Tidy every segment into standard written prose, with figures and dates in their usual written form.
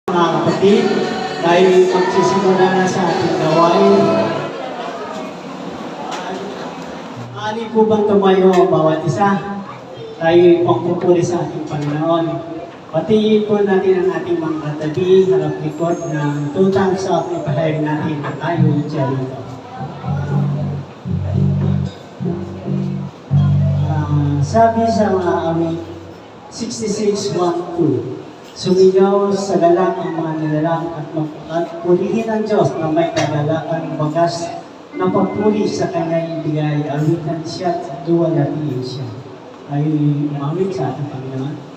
Mga kapatid, dahil magsisimula na sa ating gawain, maaari po bang tumayo ang bawat isa? Tayo pagpupuri sa ating Panginoon. Patiin po natin ang ating mga katabi, harap likod ng 2 times up, ipahayag natin na tayo dyan ito. Sabi sa mga awit 66:1-2, sumigaw sa galang ang mga nilalang at pulihin ang Diyos na may kagalakan bagas na pagpuli sa kanyang ibigay, awitan siya at duwalatiin siya. Ay umawit sa ating Panginoon.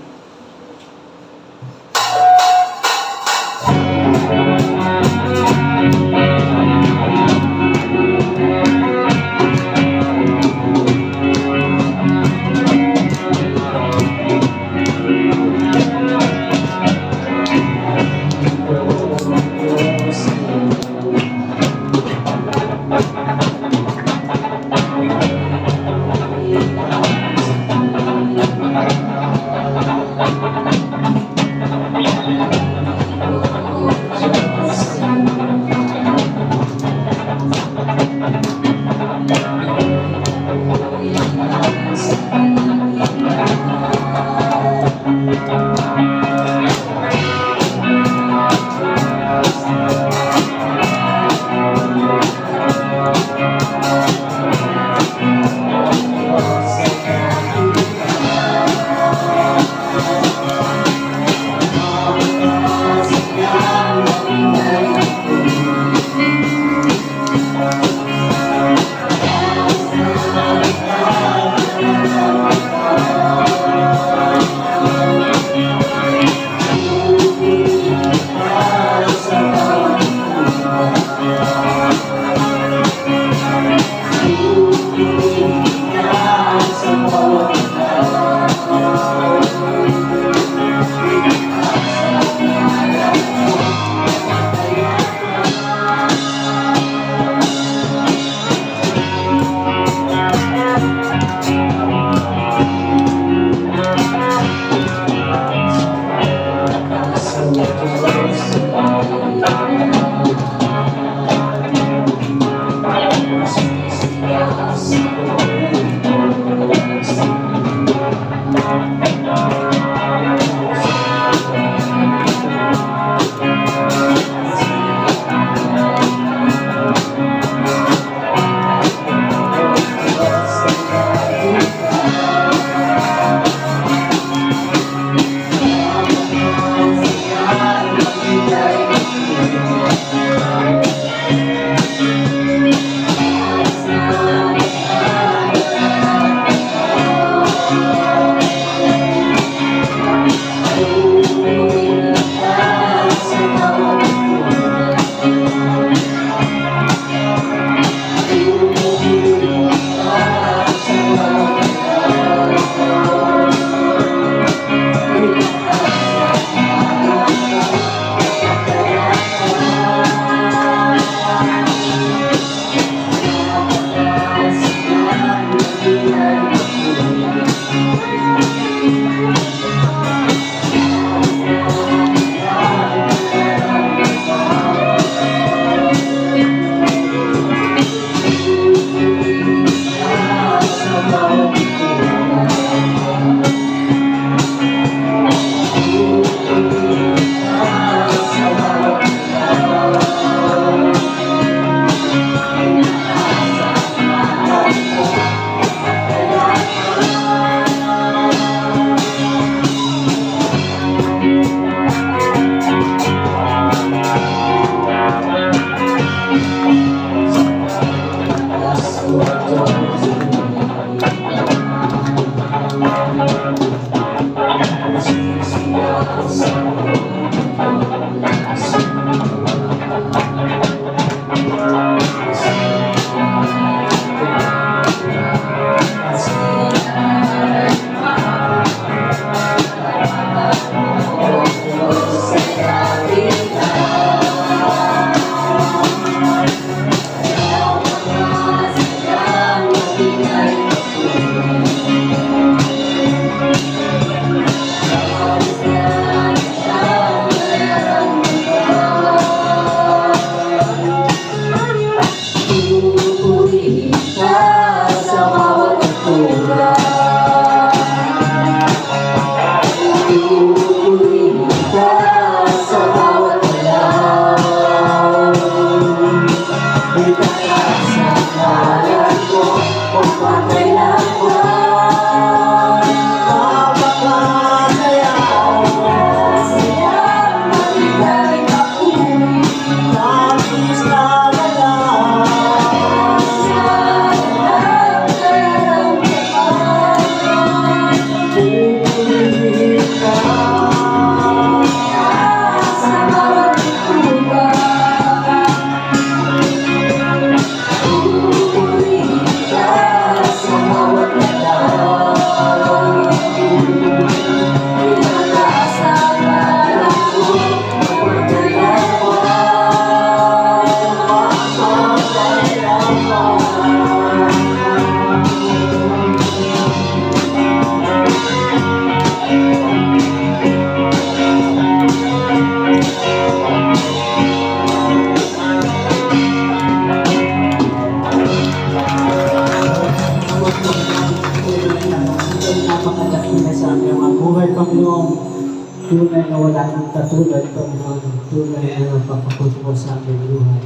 katulad ng mga tunay na napapakutbo sa aming buhay.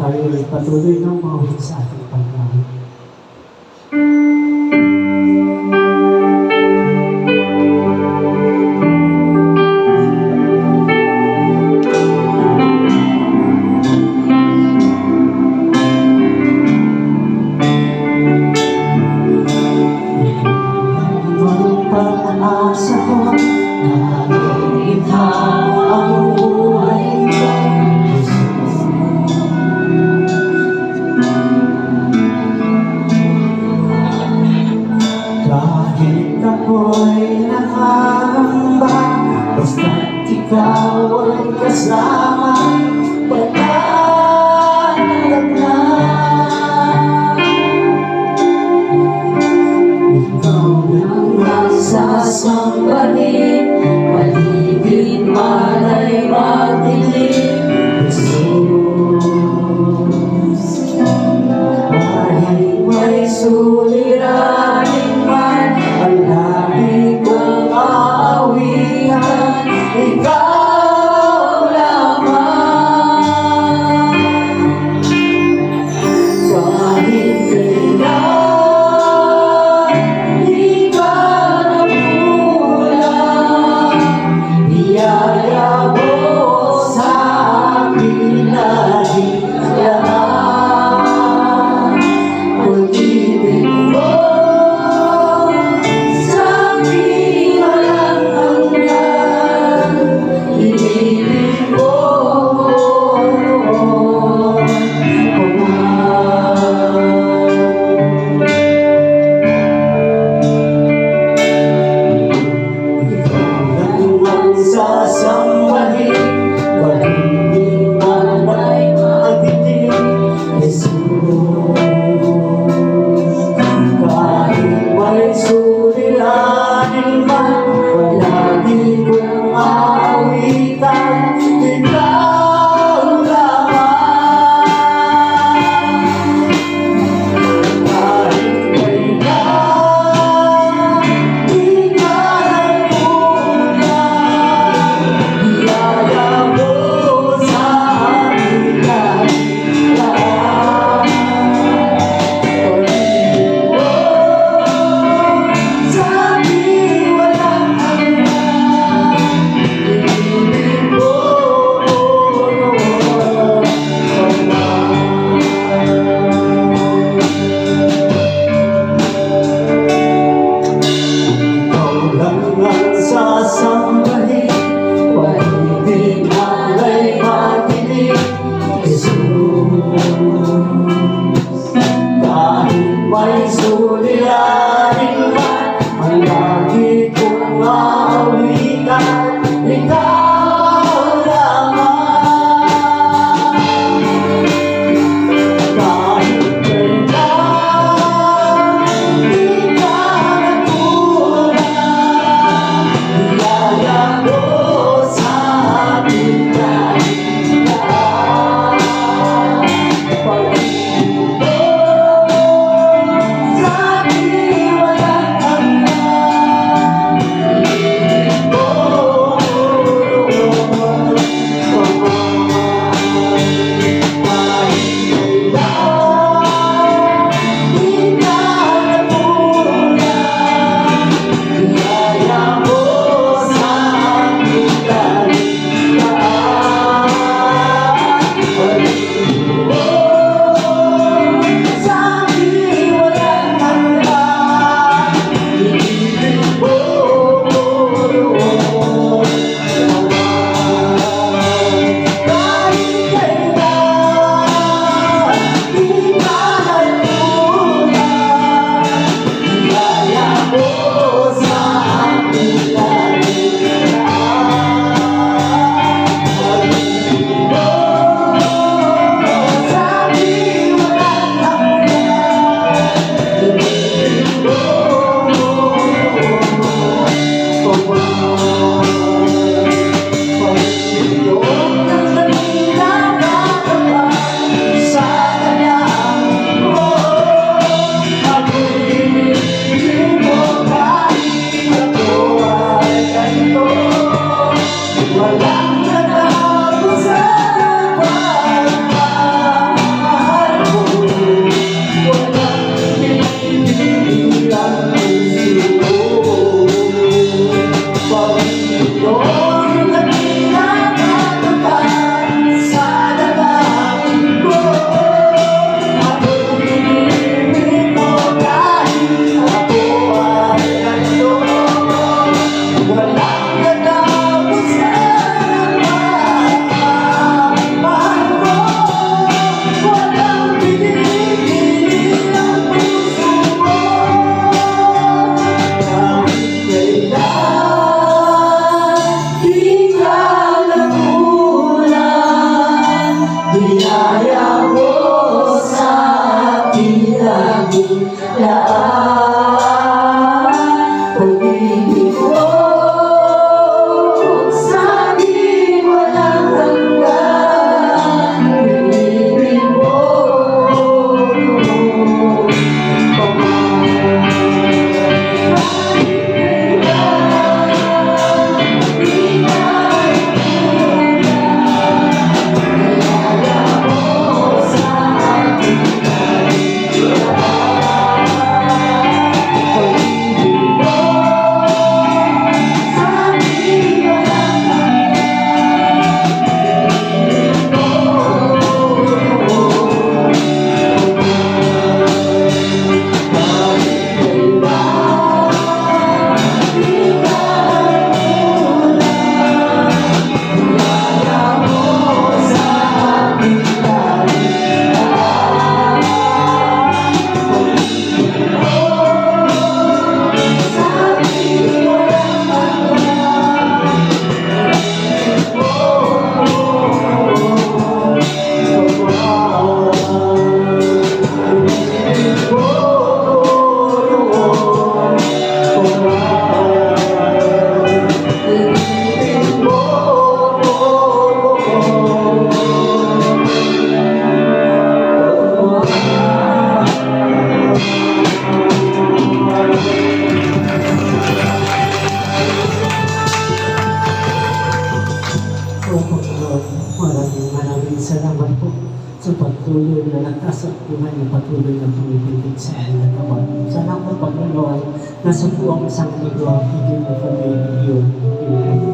Tayo ay patuloy ng mawin sa ating pagkain. Pag-asa ko na ikaw ang buhay ko, Jesus. Kahit ako'y nakahamba, basta't ikaw ay kasama, panatag na. Ikaw ang Sasambahin, paligid man ay madilim, Jesus. Kahit may suliranin man, ang lagi kong aawitan, ikaw lamang. Kahit kailan di ka napulang, katapusan ang pagmamahal mo. Walang pinipili ang puso ko. Pag-ibig na pinakatapat sa lalaki ko. Ako'y pinipili mo kahit ako ay ganito. Walang katapusan ang pagmamahal mo. Walang pinipili ang puso mo. Kahit kailan di ka nagulang, biyaya mo sa aking laging laan. Pag-ibig mo sa akin walang hanggan. Pag-ibig mo maraming salamat po sa patuloy na lakas at buhay na patuloy na pumipigil sa aking katawan. Salamat Panginoon na sa buwang isang linggo hindi mo kami iyon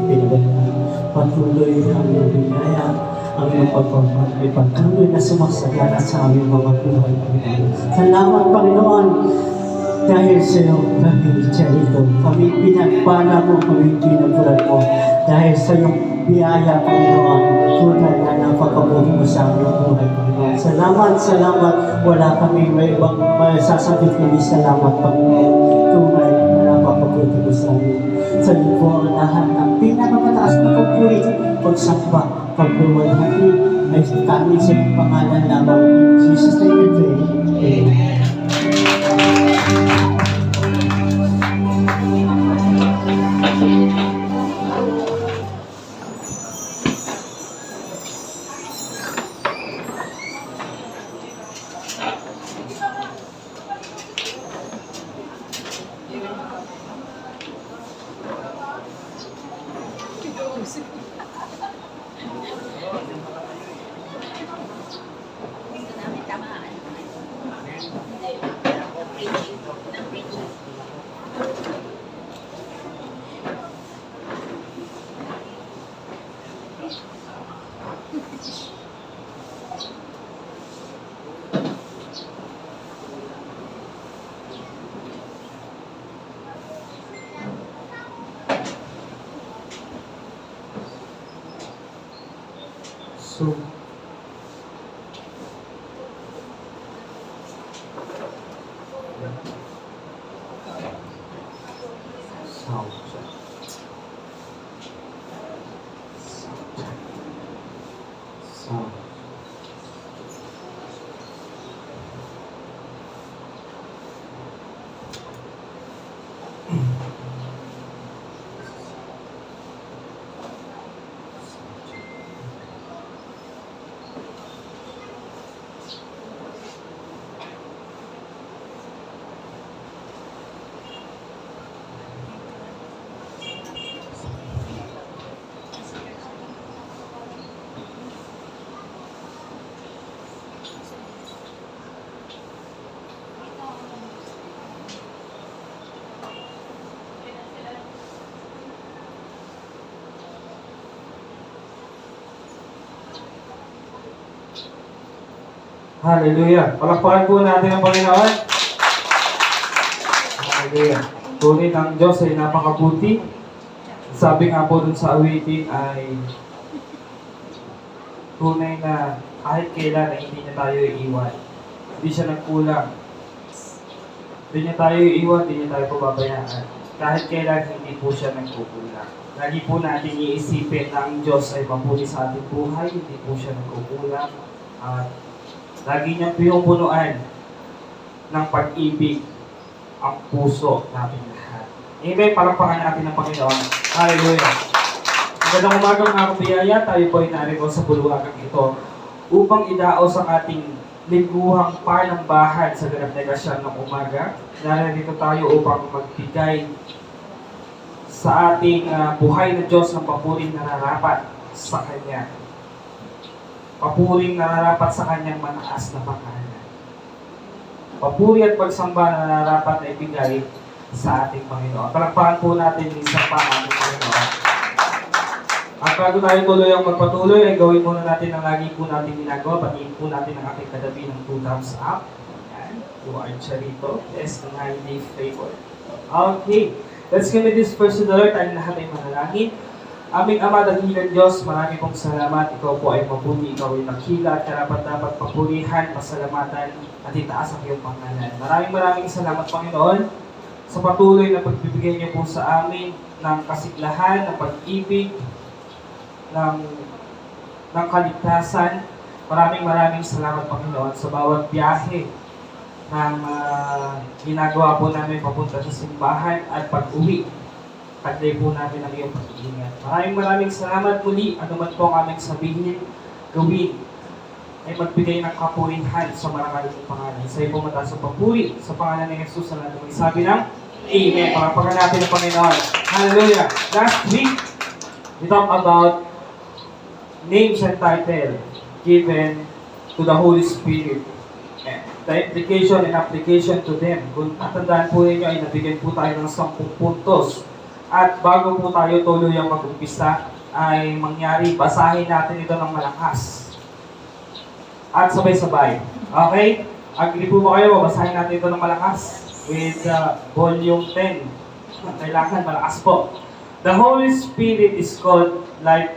pinagalitan. Patuloy na ang iyong biyaya, ang iyong pagpapalay, patuloy na sumaksagana sa aming mga buhay, Panginoon. Salamat Panginoon dahil sa iyo kami dito. Kami pinagpala mo, kami pinagulat mo. Dahil sa iyong biyaya, Panginoon, tunay na napakabuhi mo sa aming buhay, Panginoon. Salamat, salamat. Wala kami may ibang masasabi kundi salamat, Panginoon. Tunay na napakabuhi mo sa amin. Sa iyo po ang lahat ng pinakamataas na pagpuri, pagsamba, pagluwalhati, ay kami sa iyong pangalan lamang. In Jesus' name we pray. Amen. So, Hallelujah. Palakpakan po natin ang Panginoon. Hallelujah. Tunay ng Diyos ay napakabuti. Sabi nga po dun sa awitin ay tunay na kahit kailan ay hindi niya tayo iiwan. Hindi siya nagkulang. Hindi niya tayo iiwan, hindi niya tayo pababayaan. Kahit kailan hindi po siya nagkukulang. Lagi po natin iisipin na ang Diyos ay mabuti sa ating buhay, hindi po siya nagkukulang. At lagi niyang pinupunuan ng pag-ibig ang puso natin lahat. Amen. Palakpakan natin ang Panginoon. Hallelujah. Magandang umaga mga kabiyaya. Tayo po ay narito sa bulwagang ito upang idaos ang ating lingguhang panambahan sa ganap negasyon ng umaga. Narito tayo upang magbigay sa ating buhay na Diyos ng papuring nararapat sa Kanya. Papuring nararapat sa Kanyang mataas na pangalan. Papuri at pagsamba na nararapat na ibigay sa ating Panginoon. Palakpakan po natin minsan pa ang ating Panginoon. At bago tayo tuloy ang magpatuloy, ay gawin muna natin ang lagi po natin ginagawa. Patiin po natin ang ating katabi ng 2 thumbs up. Yan. You are Charito. Yes, ang highly favored. Okay. Let's commit this first to the Lord. Tayong lahat ay manalangin. Aming Ama, dakilang Diyos, marami pong salamat. Ikaw po ay mabuti, ikaw ay nakila, at karapat-dapat papurihan, pasalamatan, at itaas ang iyong pangalan. Maraming salamat, Panginoon, sa patuloy na pagbibigay niyo po sa amin ng kasiglahan, ng pag-ibig, ng kaligtasan. Maraming salamat, Panginoon, sa bawat biyahe ng ginagawa po namin papunta sa simbahan at pag-uwi. Taglay po namin ang iyong pag-iingat. Maraming salamat muli. Ano man po ang aming sabihin, gawin, ay magbigay ng kapurihan sa marangal ng pangalan. Sa iyo po mataas ang papuri sa pangalan ng Jesus na natin sabi ng Amen. Pakapagan natin ang Panginoon. Hallelujah. Last week, we talked about names and title given to the Holy Spirit. The implication and application to them. Kung natandaan po ninyo ay nabigyan po tayo ng 10 puntos. At bago po tayo tuluyang mag-umpisa, ay mangyari, basahin natin ito ng malakas. At sabay-sabay. Okay? Agree po ba kayo? Basahin natin ito ng malakas. With volume 10. Kailangan malakas po. The Holy Spirit is called life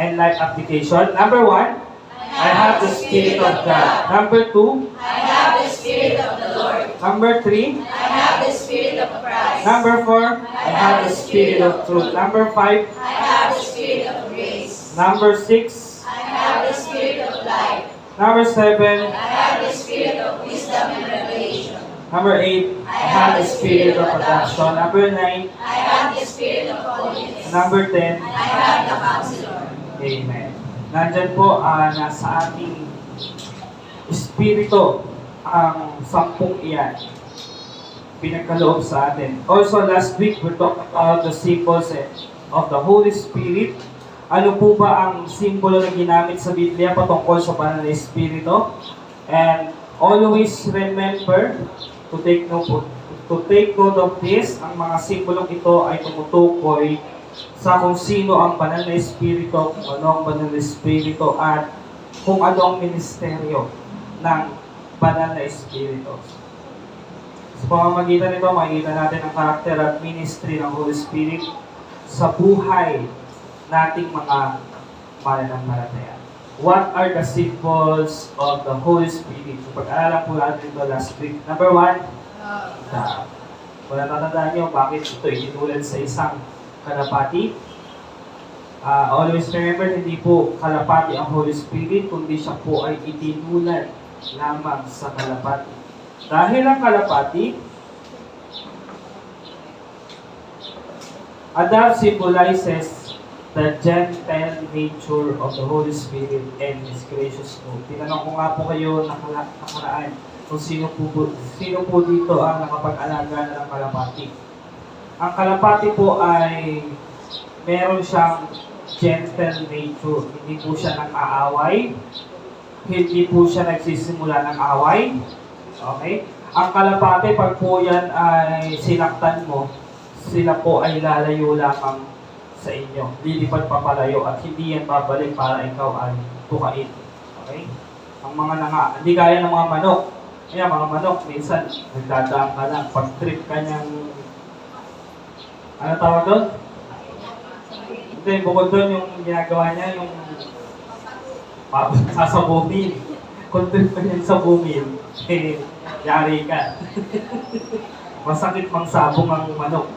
and life application. Number 1, I have the Spirit of God. Number 2, I have the Spirit of the Lord. Number 3, I have the Spirit of Christ. Number 4, I have the Spirit of truth. Number 5, I have the Spirit of grace. Number 6, I have the Spirit of life. Number 7, I have the Spirit of wisdom and revelation. Number 8, I have the Spirit of adoption. Number 9, I have the Spirit of holiness. Number 10, I have the Counselor. Amen. Nandyan po, nasa ating espiritu ang 10 iyan. Pinagkaloob sa atin. Also, last week, we talked about the symbols of the Holy Spirit. Ano po ba ang simbolo na ginamit sa Biblia patungkol sa banal na Espiritu? And always remember to take note of this. Ang mga simbolong ito ay tumutukoy sa kung sino ang banal na Espiritu, kung ano ang banal na Espiritu, at kung ano ang ministeryo ng banal na Espiritu. Sa pamamagitan nito, makikita natin ang karakter at ministry ng Holy Spirit sa buhay nating mga mananampalataya. What are the symbols of the Holy Spirit? So, pag-aralan po natin ito last week. Number 1, love. Kung natatandaan nyo, bakit ito itinulad sa isang kalapati? Always remember, hindi po kalapati ang Holy Spirit, kundi siya po ay itinulad lamang sa kalapati. Dahil ang kalapati, Adam symbolizes the gentle nature of the Holy Spirit and His gracious move. Tinanong ko nga po kayo nakaraan kung sino po dito ang nakapag-alaga ng kalapati. Ang kalapati po ay meron siyang gentle nature. Hindi po siya nag-aaway. Hindi po siya nagsisimula ng away. Okay? Ang kalapati, pag po yan ay sinaktan mo, sila po ay lalayo lamang sa inyo. Lilipad papalayo at hindi yan babalik para ikaw ay tukain. Okay? Ang mga hindi gaya ng mga manok. Kaya mga manok, minsan, nagdadaan ka lang, pag-trip ka niyang, ano tawag doon? Hindi, bukod doon yung ginagawa niya, yung sasabuhin. Kung trip ka niyang sabuhin, eh, yari ka. Masakit mang sabong ang manok.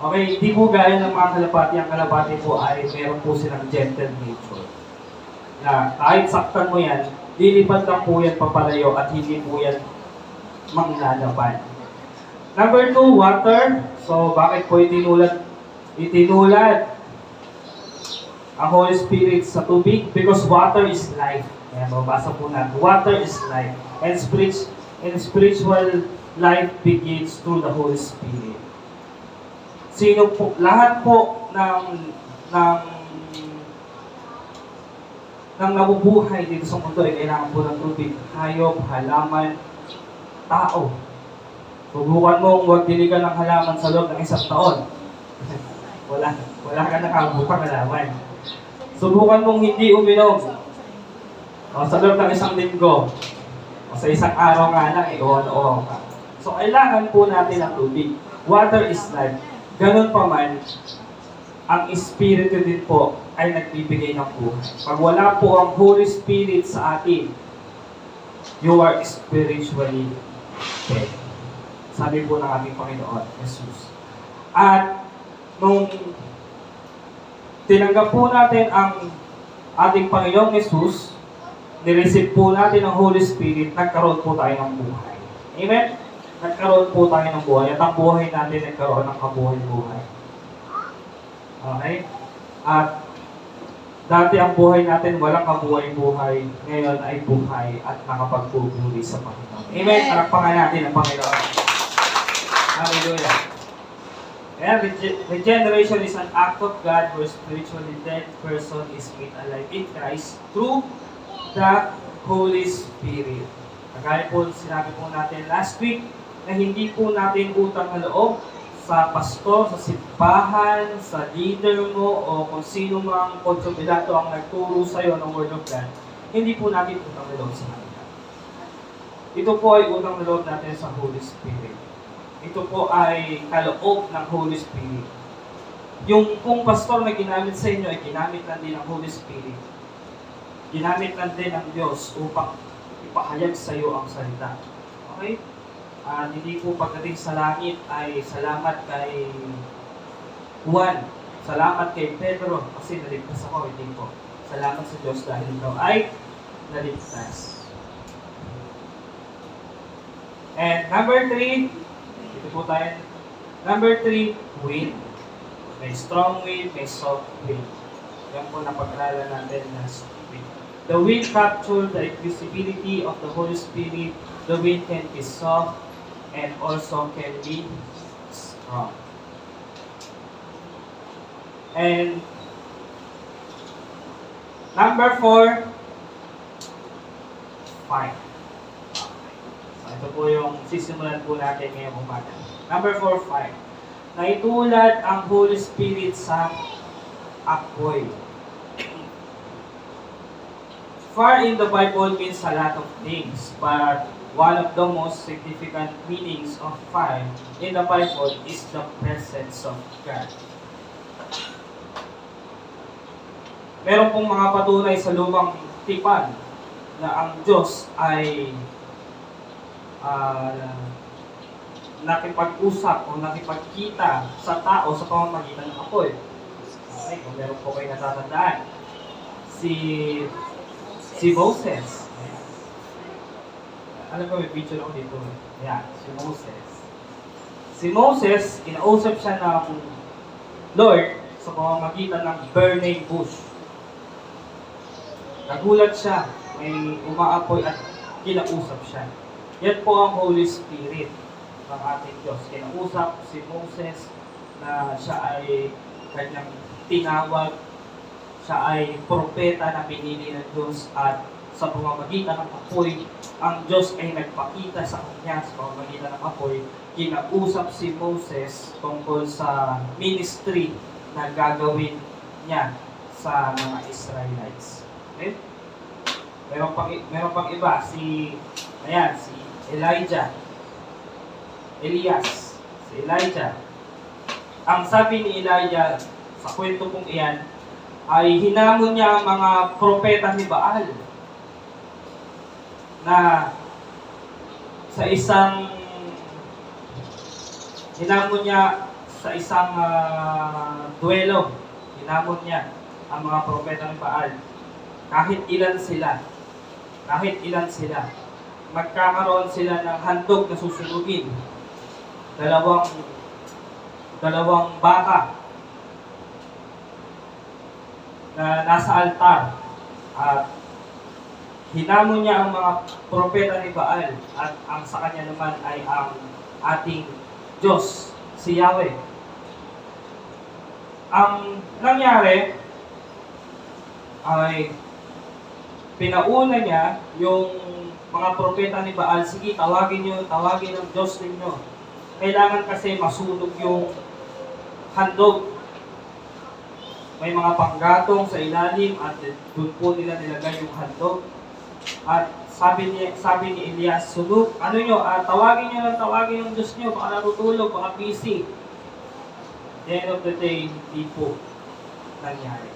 Okay, hindi po gaya ng mga kalapati. Ang kalapati po ay meron po silang gentle nature. Na kahit saktan mo yan, lilipad lang po yan papalayo at hindi po yan manglalaban. Number 2, water. So, bakit po itinulad ang Holy Spirit sa tubig? Because water is life. Ayan, mabasa po natin. Water is life. And spiritual life begins through the Holy Spirit. Lahat po ng nabubuhay dito sa mundo ay kailangan po ng tubig. Hayop, halaman, tao. Subukan mo huwag diligan ng halaman sa loob ng 1 taon. wala ka nakabutang halaman. Subukan mong hindi uminom. Sa loob ng 1 linggo. O sa 1 araw nga lang, oo. So, kailangan po natin ang tubig. Water is life. Ganun pa man, ang Espiritu din po ay nagbibigay ng buhay. Pag wala po ang Holy Spirit sa atin, you are spiritually dead. Sabi po ng ating Panginoon, Jesus. At nung tinanggap po natin ang ating Panginoong Jesus, nireceive po natin ang Holy Spirit, nagkaroon po tayo ng buhay. Amen? Nagkaroon po tayo ng buhay at ang buhay natin nagkaroon ng kabuhay-buhay. Okay? At dati ang buhay natin walang kabuhay-buhay, ngayon ay buhay at nakapagpupuri sa Panginoon. Amen? Palakpakan natin ang Panginoon. Hallelujah. And regeneration is an act of God where spiritually dead person is made alive in Christ through the Holy Spirit. Kagaya po sinabi po natin last week, na hindi po natin utang na loob sa pastor, sa simbahan, sa leader mo, o kung sino mang konsumidato ang nagturo sa iyo ng Word of God, hindi po natin utang na loob sa kanila. Ito po ay utang na loob natin sa Holy Spirit. Ito po ay kaloob ng Holy Spirit. Yung kung pastor na ginamit sa inyo ay ginamit lang din ng Holy Spirit. Ginamit lang din ng Diyos upang ipahayag sa iyo ang salita. Okay? Hindi po pagdating sa langit ay salamat kay Juan, salamat kay Pedro kasi naligtas ako, hindi po. Salamat sa Diyos dahil ikaw ay naligtas. And number 3, ito po tayo. Number 3, wind. May strong wind, may soft wind. Yan po napag-aralan natin na wind. The wind captures the visibility of the Holy Spirit. The wind can be soft and also can be strong. And number 4, fire. So ito po yung sisimulan po natin ngayong umaga. Number 4, fire. Naitulad ang Holy Spirit sa apoy. Fire in the Bible means a lot of things, but one of the most significant meanings of fire in the Bible is the presence of God. Meron pong mga patunay sa lumang tipan na ang Diyos ay nakipag-usap o nakipagkita sa tao sa pamamagitan ng apoy. Okay, kung meron po kayo natatandaan, si Moses. Alam ko may picture ako dito. Yan, si Moses. Si Moses, kinausap siya ng Lord sa pamamagitan ng burning bush. Nagulat siya, may umaapoy at kinausap siya. Yan po ang Holy Spirit ng ating Diyos. Kinausap si Moses na siya ay kanyang tinawag, siya ay propeta na pinili ng Diyos at sa pamamagitan ng apoy, ang Diyos ay nagpakita sa kanya sa pamamagitan ng apoy. Kinausap si Moses tungkol sa ministry na gagawin niya sa mga Israelites. Okay? Meron pang iba, si Elijah, Elias, si Elijah. Ang sabi ni Elijah sa kwento kong iyan, ay hinamon niya ang mga propeta ni Baal na sa isang hinamon niya sa isang duelo. Hinamon niya ang mga propeta ni Baal. Kahit ilan sila, magkakaroon sila ng handog na susunugin. Dalawang baka na nasa altar. At hinamon niya ang mga propeta ni Baal at ang sa kanya naman ay ang ating Diyos, si Yahweh. Ang nangyari ay pinauna niya yung mga propeta ni Baal, sige, tawagin ng Diyos ninyo. Kailangan kasi masunog yung handog. May mga panggatong sa ilalim at doon po nila nilagay yung handog. At sabi ni Elias, sunog, tawagin yung Diyos nyo, baka natutulog, baka busy. At the end of the day, hindi po nangyari.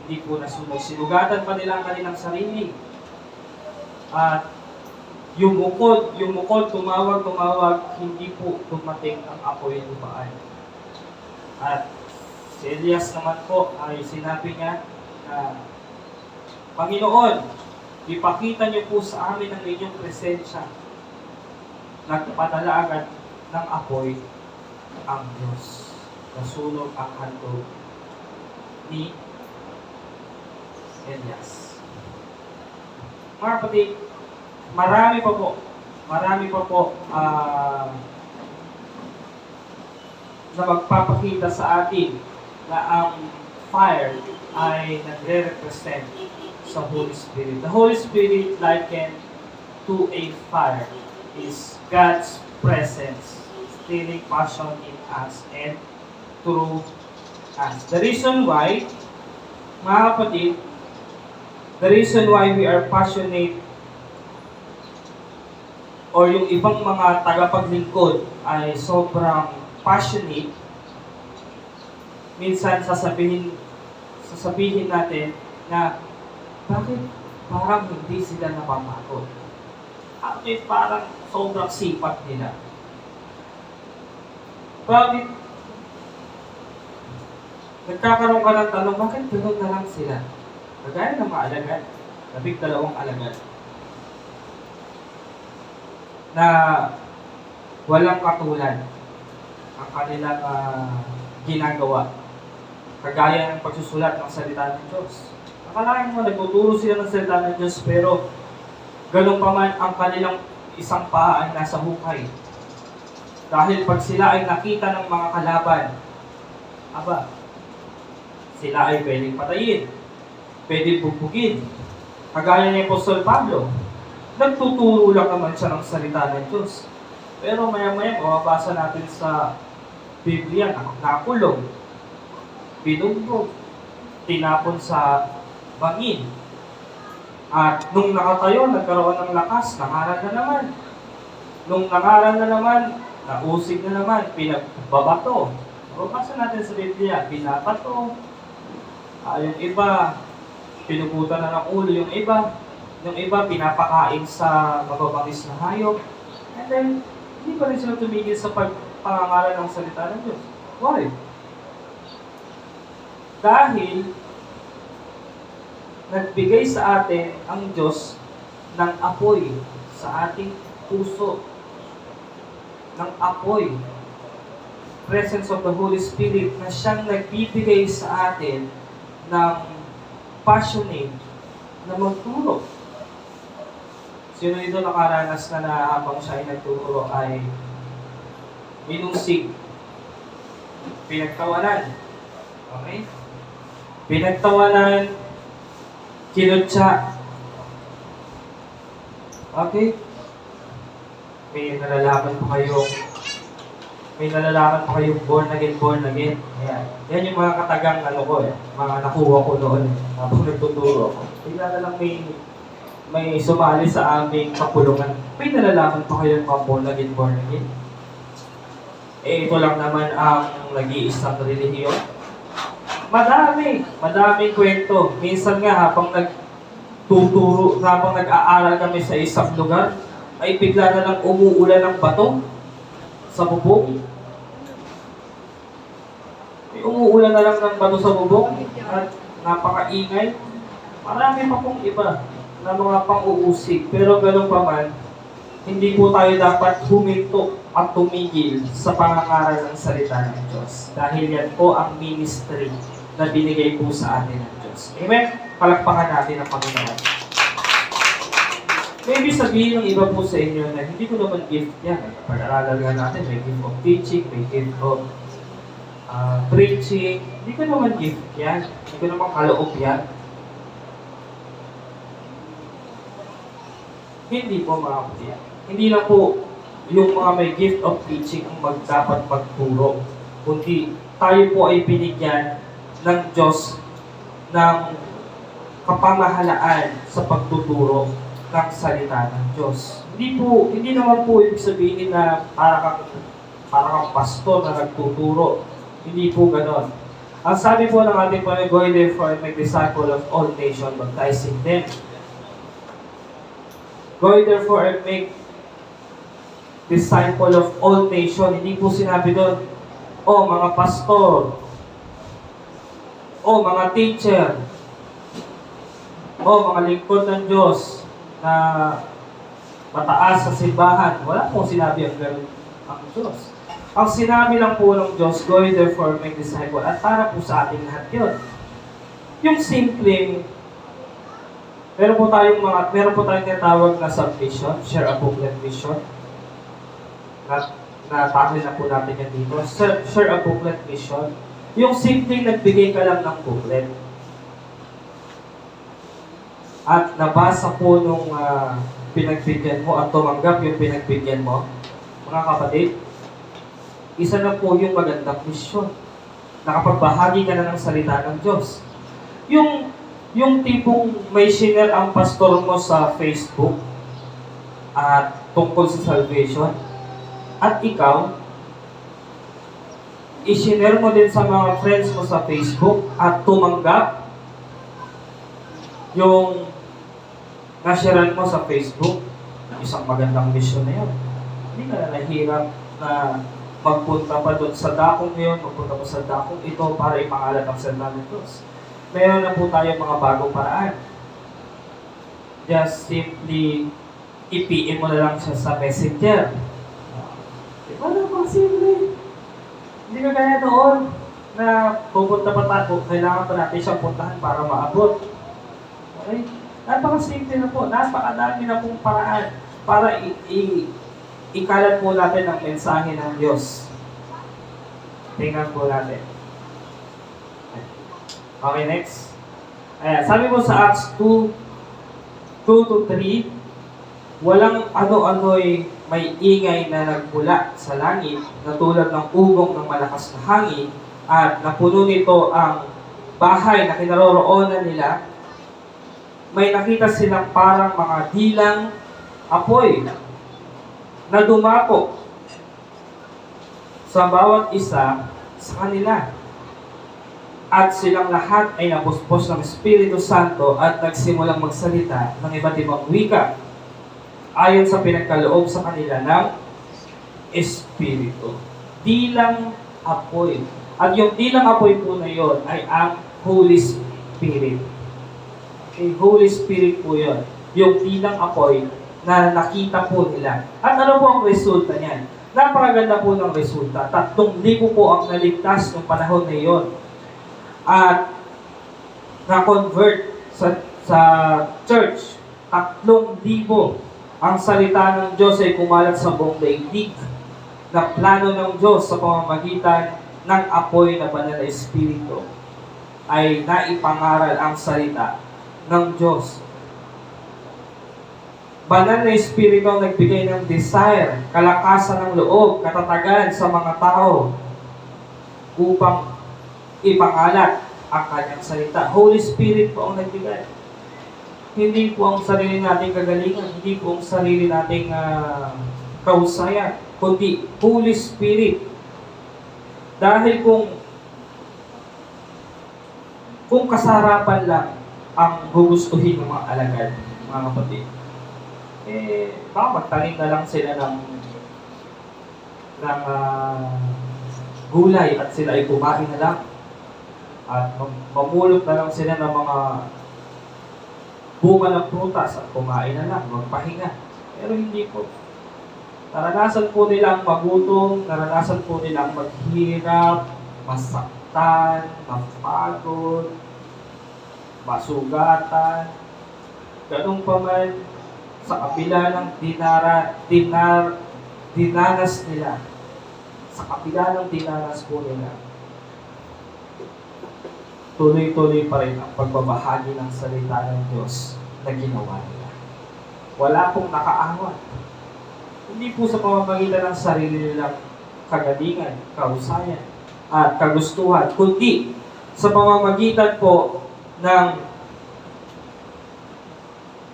Hindi po nasunog. Sinugatan pa nila ang kanilang sarili. At yung bukod, tumawag, hindi po dumating ang apoy ng Baal. At si Elias naman po ay sinabi niya na, Panginoon, ipakita niyo po sa amin ang inyong presensya. Nagpadala agad ng apoy ang Diyos. Nasunog ang handog ni Elias. Mga kapatid, marami pa po na magpapakita sa atin na ang fire ay nagre-represent sa Holy Spirit. The Holy Spirit likened to a fire is God's presence stealing passion in us and through us. The reason why, mga kapatid, the reason why we are passionate or yung ibang mga tagapaglingkod ay sobrang passionate, minsan sasabihin natin na bakit parang hindi sila napapagod? Bakit parang sobrang sipat nila? Bakit nagkakaroon ka ng tanong, bakit gano'n na lang sila? Kagaya ng mga alagad, 12 alagad, na walang katulad ang kanilang ginagawa. Kagaya ng pagsusulat ng salita ng Diyos. Akalain mo, nagtuturo sila ng salita ng Diyos, pero ganun pa man ang kanilang isang paa ay nasa hukay. Dahil pag sila ay nakita ng mga kalaban, sila ay pwedeng patayin, pwedeng bubugin. Kagaya ni Apostol Pablo, nagtuturo lang naman siya ng salita ng Diyos. Pero maya-maya, mababasa natin sa Biblia, nakulong, binugbog, tinapon sa bangin. At nung nakatayo, nagkaroon ng lakas, nangaral na naman. Nung nangaral na naman, nausig na naman, pinagbabato. Mababasa natin sa Biblia, pinapato. Yung iba, pinuputan na ng ulo yung iba pinapakain sa mababangis na hayop. And then, hindi pa rin sila tumigil sa pagpangangaral ng salita ng Diyos. Why? Dahil, nagbigay sa atin ang Diyos ng apoy sa ating puso. Ng apoy. Presence of the Holy Spirit na siyang nagbibigay sa atin ng passionate na magturo. Sino dito nakaranas na habang siya ay nagtuturo ay minusig, pinagtawanan. Okay? Pinagtawanan, kinutsa. Okay? May nalalaman pa kayong born again. Ayan. Yan yung mga katagang mga nakuha ko noon habang nagtuturo ako. Bigla na lang may sumali sa aming kapulungan. May nalalaman pa kayong mga born again? Ito lang naman ang nag-iisang relihiyon. Madaming kwento. Minsan nga habang habang nag-aaral kami sa isang lugar, ay bigla na lang umuulan ng bato sa bubong. May umuulan na lang ng bato sa bubong at napakaingay. Marami pa pong iba na mga pang-uusig. Pero ganun pa man, hindi po tayo dapat huminto at tumigil sa pangangaral ng salita ng Diyos. Dahil yan po ang ministry na binigay po sa atin ng Diyos. Amen? Palakpakan natin ang Panginoon. Maybe sabihin ng iba po sa inyo na hindi ko naman gift yan. Pag-aralan nga natin, may gift of teaching, may gift of preaching. Hindi ko naman gift yan. Hindi ko naman kaloob yan. Hindi po mga kapatid. Hindi lang po yung mga may gift of teaching ang dapat magturo. Kundi tayo po ay binigyan ng Diyos ng kapamahalaan sa pagtuturo ng salita ng Diyos. Hindi naman po ibig sabihin na para kang pastor na nagtuturo. Hindi po ganon. Ang sabi po ng ating Panginoon, "Go therefore and make disciples of all nations, baptizing them." Go therefore and make disciple of all nations. Hindi po sinabi doon, mga pastor, mga teacher, mga lingkod ng Diyos na mataas sa simbahan. Wala pong sinabi ang gano'n ang Diyos. Ang sinabi lang po ng Diyos, "Go therefore make disciple." At para po sa ating lahat yun. Yung simpleng, meron po tayong tinatawag na submission, share a booklet mission. Natapos na po natin yan dito. Share a booklet mission. Yung simpleng nagbigay ka lang ng booklet. At nabasa po nung pinagbigyan mo at tumanggap yung pinagbigyan mo, mga kapatid, isa na po yung magandang mission. Nakapagbahagi ka na ng salita ng Diyos. Yung tipong may share ang pastor mo sa Facebook at tungkol sa salvation, at ikaw, i-share mo din sa mga friends mo sa Facebook at tumanggap yung na-share mo sa Facebook, isang magandang mission na yun. Hindi ka na nahirap na magpunta pa doon sa dakong yun, magpunta pa sa dakong ito para ipangalan ng salita ng Diyos. Meron na po tayo mga bagong paraan. Just simply i-PM mo na lang siya sa messenger. Wala pang simple. Hindi ka kaya doon na pupunta pa tayo, kailangan pa natin siyang puntahan para maabot. Okay? Napakasimple na po. Napakadami na pong paraan para ikalat po natin ang mensahe ng Diyos. Tingnan po natin. Okay, next. Ayan, sabi mo sa Acts 2:2-3, walang ano-ano'y may ingay na nagmula sa langit na tulad ng ugong ng malakas na hangin at napuno nito ang bahay na kinaroroonan nila. May nakita silang parang mga dilang apoy na dumako sa bawat isa sa kanila. At silang lahat ay napuspos ng Espiritu Santo at nagsimulang magsalita ng iba't ibang wika ayon sa pinagkaloob sa kanila ng Espiritu. Dilang apoy. At yung dilang apoy po na yun ay ang Holy Spirit. Okay, Holy Spirit po yun. Yung dilang apoy na nakita po nila. At ano po ang resulta niyan? Napakaganda po ng resulta. 3,000 po ang naligtas ng panahon na yun. At na-convert sa church. 3,000. Ang salita ng Diyos ay kumalat sa buong daigdig. Na plano ng Diyos sa pamamagitan ng apoy na banal na Espiritu ay naipangaral ang salita ng Diyos. Banal na Espiritu ang nagbigay ng desire, kalakasan ng loob, katatagan sa mga tao upang ipangalat ang kanyang salita. Holy Spirit po ang nagbigay. hindi po ang sarili nating kagalingan, hindi po ang sarili nating kahusayan, kundi Holy Spirit. Dahil kung kasarapan lang ang gugustuhin ng mga alagad, mga kapatid, baka magtanim na lang sila ng gulay at sila ay kumain na lang. At mamulot na lang sila ng mga bunga ng prutas at kumain na lang, magpahinga. Pero hindi po. Naranasan po nilang magutom, naranasan po nilang maghirap, masaktan, mapagod, masugatan. Ganun pa man, sa kabila ng dinanas nila, sa kabila ng dinanas po nila, tuloy-tuloy pa rin ang pagbabahagi ng salita ng Diyos na ginawa nila. Wala pong nakaawat. Hindi po sa pamamagitan ng sarili nilang kagalingan, kahusayan, at kagustuhan, kundi sa pamamagitan po ng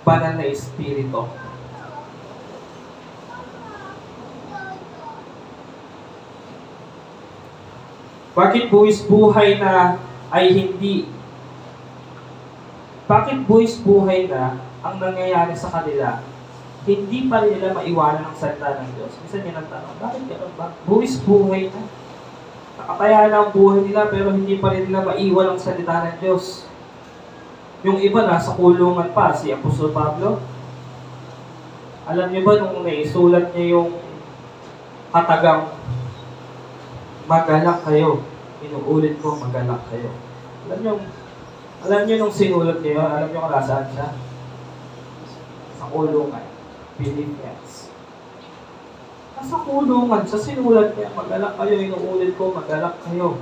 banal na Espiritu. Bakit buwis buhay na ay hindi? Bakit buwis buhay na ang nangyayari sa kanila, hindi pa rin nila maiwanan ang salita ng Diyos? Minsan yan ang tanong, bakit gano'n ba? Buwis buhay na. Nakataya na ang buhay nila pero hindi pa rin nila maiwan ang salita ng Diyos. Yung iba nasa kulungan pa, si Apostol Pablo. Alam niyo ba nung naisulat niya yung katagang magalak kayo, inuulit ko, magalak kayo. Alam niyo nung sinulat niya yun, alam niyo kung nasaan siya? Sa kulungan, Philippians. Nasa kulungan, sa sinulat niya, magalak kayo, inuulit ko, magalak kayo.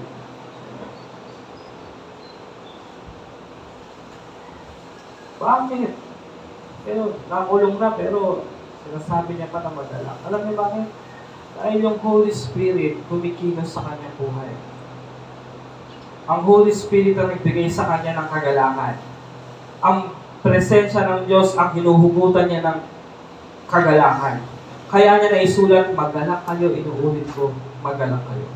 Bakit? Pero, nakulong na, pero sinasabi niya pa na magalak. Alam niyo bakit? Dahil yung Holy Spirit kumikilos sa kanyang buhay. Ang Holy Spirit ang nagbigay sa kanya ng kagalangan. Ang presensya ng Diyos ang hinuhugutan niya ng kagalangan. Kaya niya naisulat, magalak kayo, inuulit ko, magalak kayo.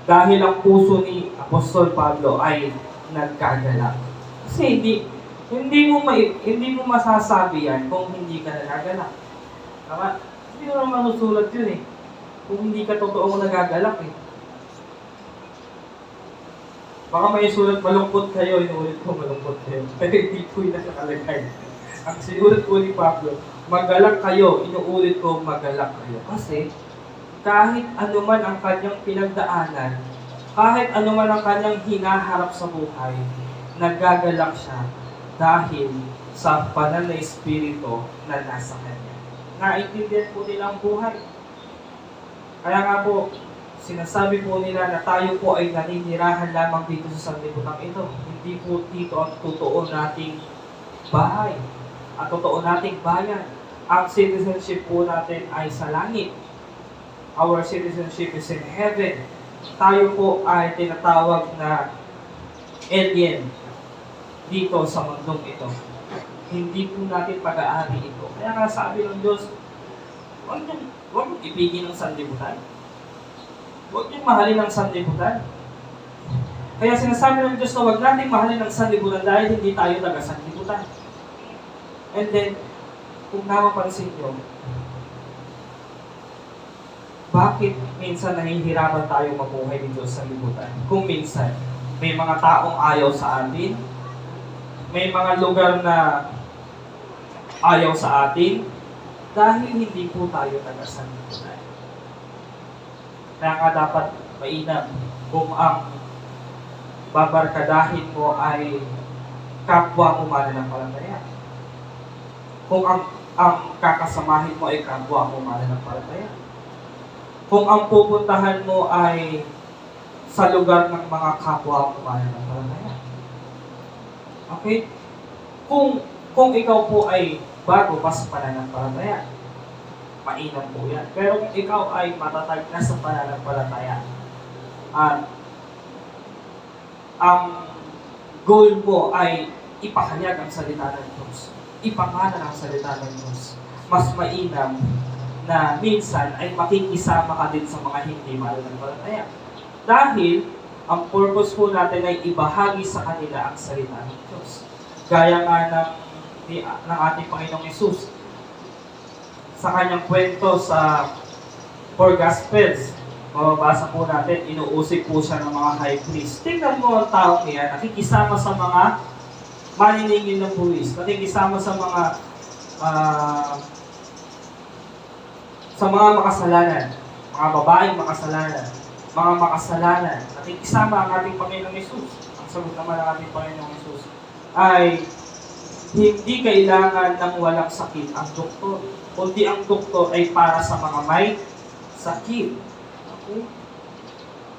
Dahil ang puso ni Apostol Pablo ay nagkagalak. Kasi hindi mo masasabi yan kung hindi ka nagagalak. Tama? Hindi mo naman manusulat yun eh. Kung hindi ka totoong nagagalak eh. Baka may sulat, malungkot kayo, inuulit ko, malungkot kayo. Pero hindi po yung nakalagay. Ang sinulat po ni Pablo, magalak kayo, inuulit ko, magalak kayo. Kasi, kahit anuman ang kanyang pinagdaanan, kahit anuman ang kanyang hinaharap sa buhay, nagagalak siya dahil sa banal na Espiritu na nasa kanya. Naintindihan po nila ang buhay. Kaya nga po, sinasabi po nila na tayo po ay naninirahan lamang dito sa sanlibutan ito. Hindi po dito ang totoo nating bahay at totoo nating bayan. Ang citizenship po natin ay sa langit. Our citizenship is in heaven. Tayo po ay tinatawag na alien dito sa mundong ito. Hindi po natin pag-aari ito. Kaya nga sabi ng Diyos, huwag niyong ibigin ang sanlibutan. Huwag niyong mahalin ang sanlibutan. Kaya sinasabi ng Diyos na huwag nating mahalin ang sanlibutan dahil hindi tayo taga-sanlibutan. And then, kung napapansin niyo, bakit minsan nahihirapan tayo mabuhay dito sa sanlibutan? Kung minsan, may mga taong ayaw sa atin, may mga lugar na ayaw sa atin, dahil hindi po tayo taga-sanlibutan. Kaya nga dapat mainam kung ang babarkadahin mo ay kapwa mo mananampalataya. Kung ang kakasamahin mo ay kapwa mo mananampalataya. Kung ang pupuntahan mo ay sa lugar ng mga kapwa mo mananampalataya. Okay? Kung ikaw po ay bago pa sa pananampalataya, mainam po yan. Pero kung ikaw ay matatag na sa pananampalataya, at ang goal mo ay ipahayag ang salita ng Diyos, ipamana ang salita ng Diyos. Mas mainam na minsan ay makikisama ka din sa mga hindi mananampalataya. Dahil ang purpose po natin ay ibahagi sa kanila ang salita ng Diyos. Gaya nga ng ating Panginoong Yesus sa kanyang kwento sa 4 Gospels. Mababasa po natin, inuusig po siya ng mga high priest. Tingnan mo ang taong iyan, nakikisama sa mga maniningil ng buwis, nakikisama sa mga makasalanan, mga babaeng makasalanan, mga makasalanan, nakikisama ang ating Panginoong Yesus. Ang sagot naman ng ating Panginoong Yesus ay hindi kailangan ng walang sakit ang doktor, kundi ang doktor ay para sa mga may sakit. Okay?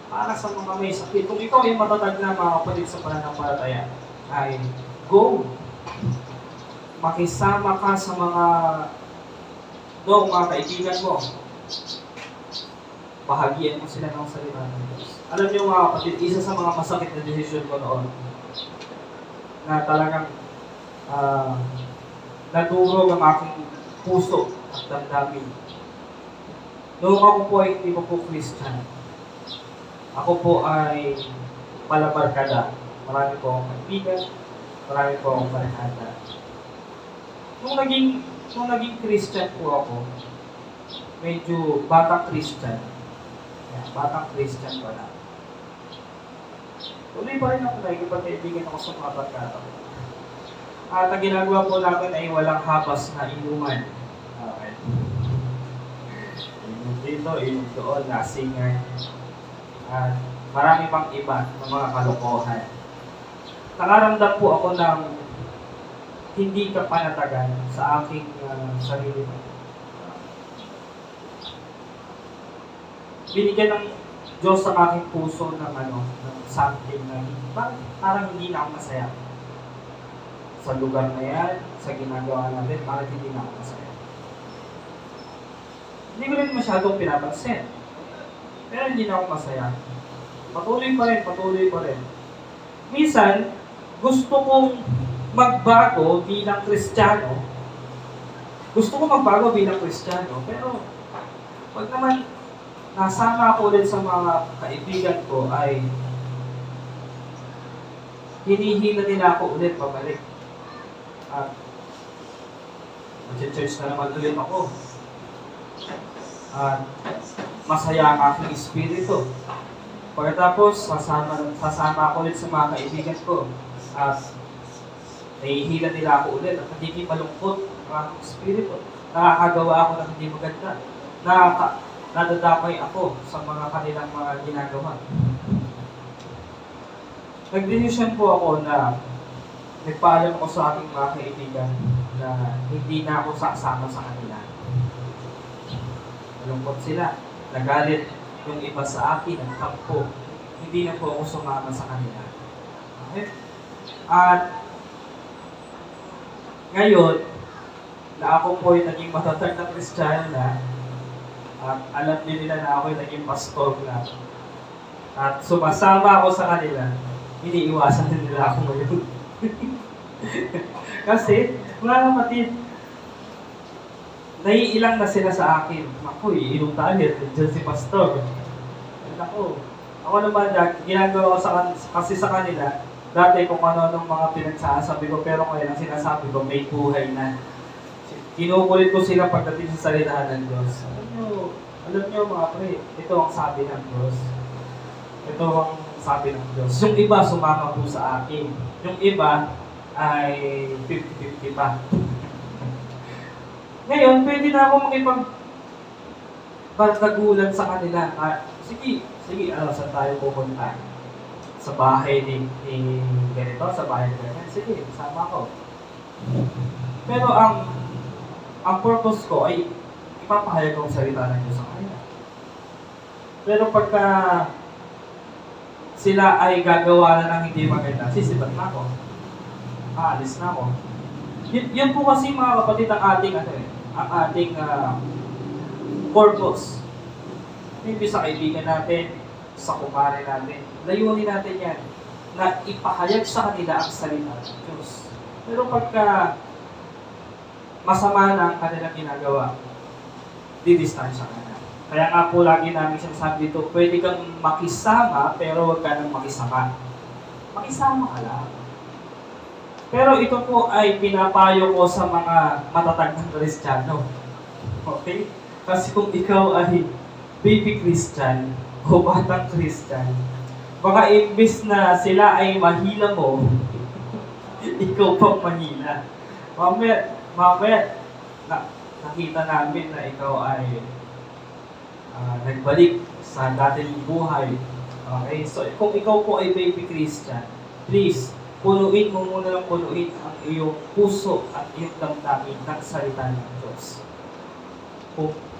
Para sa mga may sakit. Kung ikaw ay matatag na mga kapatid sa pananampalataya, ay go. Makisama ka sa mga kaibigan mo. Bahagian mo sila ng salita ng Diyos. Alam niyo mga kapatid, isa sa mga masakit na desisyon ko noon, na talagang nadurog ang aking puso at damdamin. Noong ako po ay hindi po Christian. Ako po ay palabarkada. Marami po akong kaibigan, marami po akong barkada. Nung naging Christian po ako, medyo batang Christian. Yeah, batang Christian pa na. Tuloy pa rin ako nakikipagkaibigan ako sa mga barkada. At ang ginagawa po namin ay walang habas na inuman. Okay. Inom dito, inom doon, lasingan. At marami pang iba ng mga kalokohan. Nakaramdam po ako ng hindi kapanatagan sa aking sarili. Binigyan ng Diyos sa aking puso ng ng something na parang hindi na ako masaya. Sa lugar na yan, sa ginagawa natin, parang hindi na ako masaya. Hindi ko rin masyadong pinapansin. Pero hindi na ako masaya. Patuloy pa rin. Minsan, gusto kong magbago bilang Kristiyano. Pero pag naman nasama ako ulit sa mga kaibigan ko ay hinihila nila ako ulit pabalik. At mag-church na naman ulit ako. At masaya ang aking espiritu. Pagkatapos, sasama ako ulit sa mga kaibigan ko. At nahihila nila ako ulit at nagiging malungkot ang aking espiritu. Nakakagawa ako ng hindi maganda. Nadadamay ako sa mga kanilang mga ginagawa. Nag-decision po ako na nagpaalam ako sa aking mga kaibigan na hindi na ako sasama sa kanila. Malungkot sila. Nagalit yung iba sa akin, nagtampo. Hindi na po ako sumama sa kanila. Okay? At ngayon, na ako po yung naging matatag na Kristiyano na, at alam din nila na ako yung naging pastor na, at sumasama ako sa kanila, iniiwasan din nila ako ngayon. Kasi, mga kapatid, naiilang na sila sa akin. Ako, iinom tayo, dyan si pastor. Ako naman, ginagawa ko kasi sa kanila, dati kung ano-anong mga pinagsasabi ko, pero ngayon ang sinasabi ko, may buhay na. Kinukulit ko sila pagdating sa salitahan ng Diyos. Alam nyo mga pre, ito ang sabi ng Diyos. Ito ang sabi ng Diyos. Yung iba sumama po sa akin. Yung iba ay 50-50 pa. Ngayon, pwede na ako makipag-bardagulan sa kanila. Sige, saan tayo pupunta? Sa bahay ni ganito, sa bahay ni ganito. Sige, sama ko. Pero ang purpose ko ay ipapahayag ko ang salita ng Diyos sa kanila. Pero pagka sila ay gagawa na ng hindi maganda, sisipat na ako. Aalis na ako. Yan po kasi mga kapatid ang ating purpose. Hindi sa kaibigan natin, sa kumare natin. Layunin natin yan na ipahayag sa kanila ang salita ng Diyos. Pero pagka masama na ang kanilang ginagawa, didistansya ka na. Kaya nga po lagi namin sinasabi dito, pwede kang makisama, pero huwag ka nang makisama. Makisama ka lang. Pero ito po ay pinapayo ko sa mga matatag ng Kristiyano. Okay? Kasi kung ikaw ay baby Christian o batang Christian, baka imbis na sila ay mahila mo, ikaw pang mahila. Mamaya, nakita namin na ikaw ay nagbalik sa dating buhay. Okay? So, kung ikaw po ay baby Christian, please, punuin mo muna lang punuin ang iyong puso at iyong damdamin ng salita ng Diyos.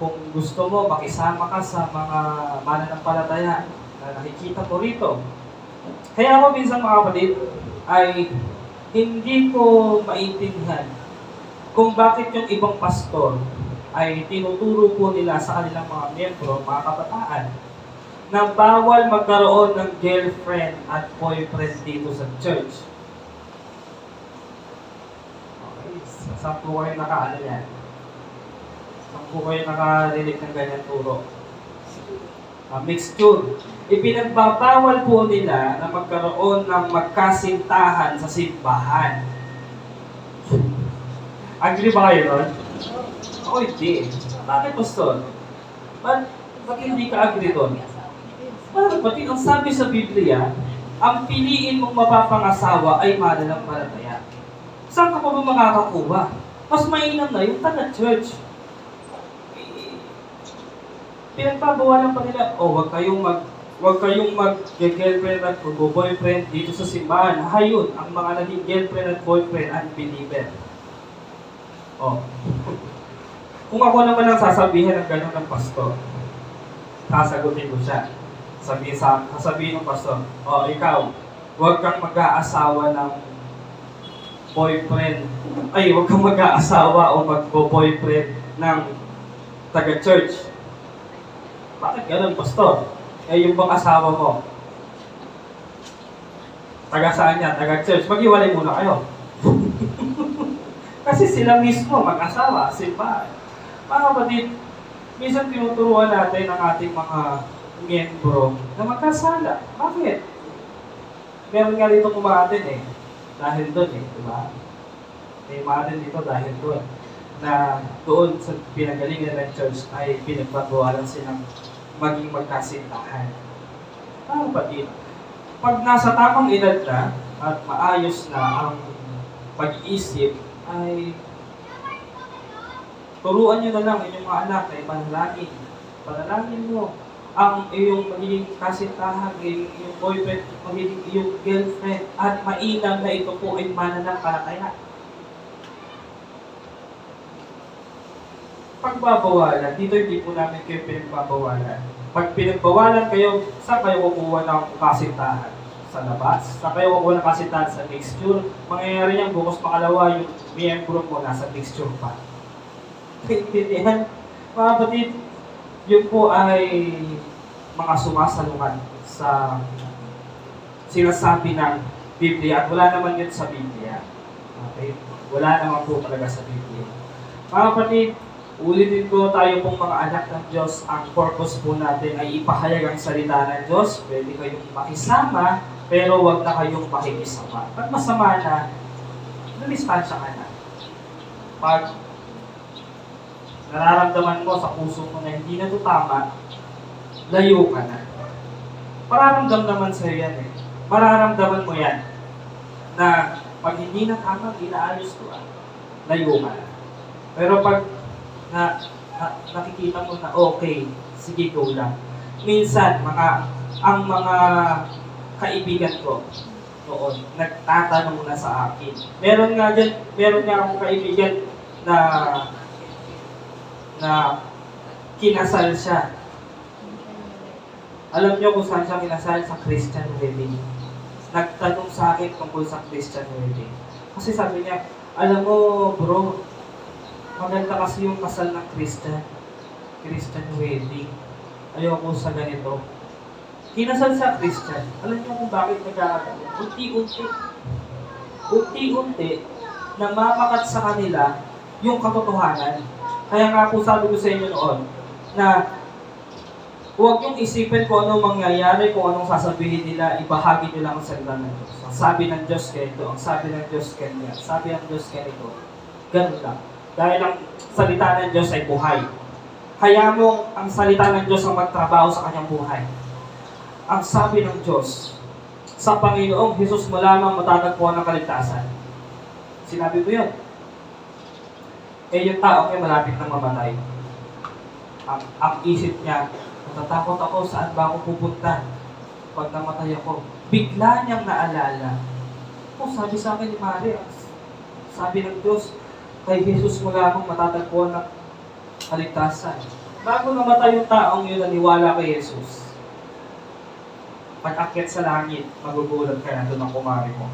Kung gusto mo, makisama ka sa mga mananampalataya na nakikita mo rito. Kaya ako minsan mga kapatid, ay hindi ko maintindihan kung bakit yung ibang pastor ay tinuturo po nila sa kanilang mga miyembro, mga kabataan, na bawal magkaroon ng girlfriend at boyfriend dito sa church. Okay, saan po kayo nakaano yan? Saan po kayo nakarinig ng ganyan turo? Mixture. Ipinagbabawal po nila na magkaroon ng magkasintahan sa simbahan. Agree ba kayo ron? Ako hindi. Bakit, pastor? Ba't hindi ka agree doon? Bakit pati ang sabi sa Biblia, ang piliin mong mapapangasawa ay mananampalataya. Saan ka pa ba makakakuha? Mas mainam na yung taga-church. Pinagbabawalan pa nila, huwag kayong mag-girlfriend at boyfriend dito sa simbahan. Hayun, ang mga naging girlfriend at boyfriend unbeliever. Kung ako naman ang sasabihin ng gano'n ng pastor, sasagutin ko siya. Sasabihin ng pastor, ikaw, huwag kang mag-aasawa ng boyfriend. Huwag kang mag-aasawa o mag-boyfriend ng taga-church. Bakit gano'n, pastor? Yung bang asawa mo, taga saan yan? Taga-church. Mag-iwalay muna kayo. Kasi sila mismo mag-asawa, simbahan. Mga kapatid, minsan tinuturuan natin ang ating mga miyembro na magkasala. Bakit? Meron nga dito kumatin dahil doon di ba? May umatin dito dahil doon. Na doon sa pinagalingan ng church ay pinagbabawalan silang maging magkasintahan. Mga kapatid, pag nasa tamang edad na at maayos na ang pag-iisip, ay turuan nyo na lang inyong mga anak na ipanalangin. Panalangin mo ang iyong magiging kasintahan, iyong boyfriend, magiging iyong girlfriend, at mainam na ito po ay mananampalataya. Pagbabawalan, dito hindi po namin kayo pinagbabawalan. Pag pinagbawalan kayo, saan kayo kukuha ng kasintahan? Sa labas? Saan kayo kukuha ng kasintahan? Sa mixture? Mangyayari niyan, bukas makalawa yung miyembro mo nasa mixture pa. Intindihan? Mga kapatid, yun po ay mga sumasalungan sa sinasabi ng Biblia at wala naman yun sa Biblia. Okay? Wala naman po talaga sa Biblia. Mga kapatid, ulitin ko, tayo pong mga anak ng Diyos, ang purpose po natin ay ipahayag ang salita ng Diyos. Pwede kayong makisama, pero wag na kayong makikisama. Pag masama na, lumistansya ka na. Pag nararamdaman mo sa puso mo na hindi na ito tama, layo ka na. Mararamdam naman sa'yo yan Mararamdaman mo yan na pag hindi na tama, inaayos ko layo ka na. Pero pag nakikita mo na okay, sige, go lang. Minsan, ang mga kaibigan ko noon, nagtatanong na sa akin. Meron nga akong kaibigan na kinasal siya. Alam niyo kung saan siya kinasal? Sa Christian wedding. Nagtanong sa akin tungkol sa Christian wedding. Kasi sabi niya, alam mo bro, maganda kasi yung kasal ng Christian wedding. Ayoko sa ganito. Kinasal sa Christian. Alam niyo kung bakit nagkakataon? Unti-unti, namamakat sa kanila yung katotohanan. Kaya nga po sabi ko sa inyo noon, na huwag yung isipin kung anong mangyayari, kung anong sasabihin nila, ibahagi nila ang salita ng Diyos. Ang sabi ng Diyos ganito, ang sabi ng Diyos ganyan, sabi ng Diyos ganito. Ganun lang. Dahil ang salita ng Diyos ay buhay. Kaya mo ang salita ng Diyos ang magtrabaho sa kanyang buhay. Ang sabi ng Diyos, sa Panginoong Hesus mo lamang matatagpuan ng kaligtasan. Sinabi mo yun. Eh yung taong ay malapit na mamatay. Ang isip niya, natatakot ako, saan ba ako pupunta pag namatay ako? Bigla niyang naalala. Sabi sa akin ni Mari, sabi ng Diyos, kay Jesus mo lamang matatagpuan ng kaligtasan. Bago namatay yung taong yun, naniwala kay Jesus. Pag-akyat sa langit, magugulat ka na doon ang kumari mo.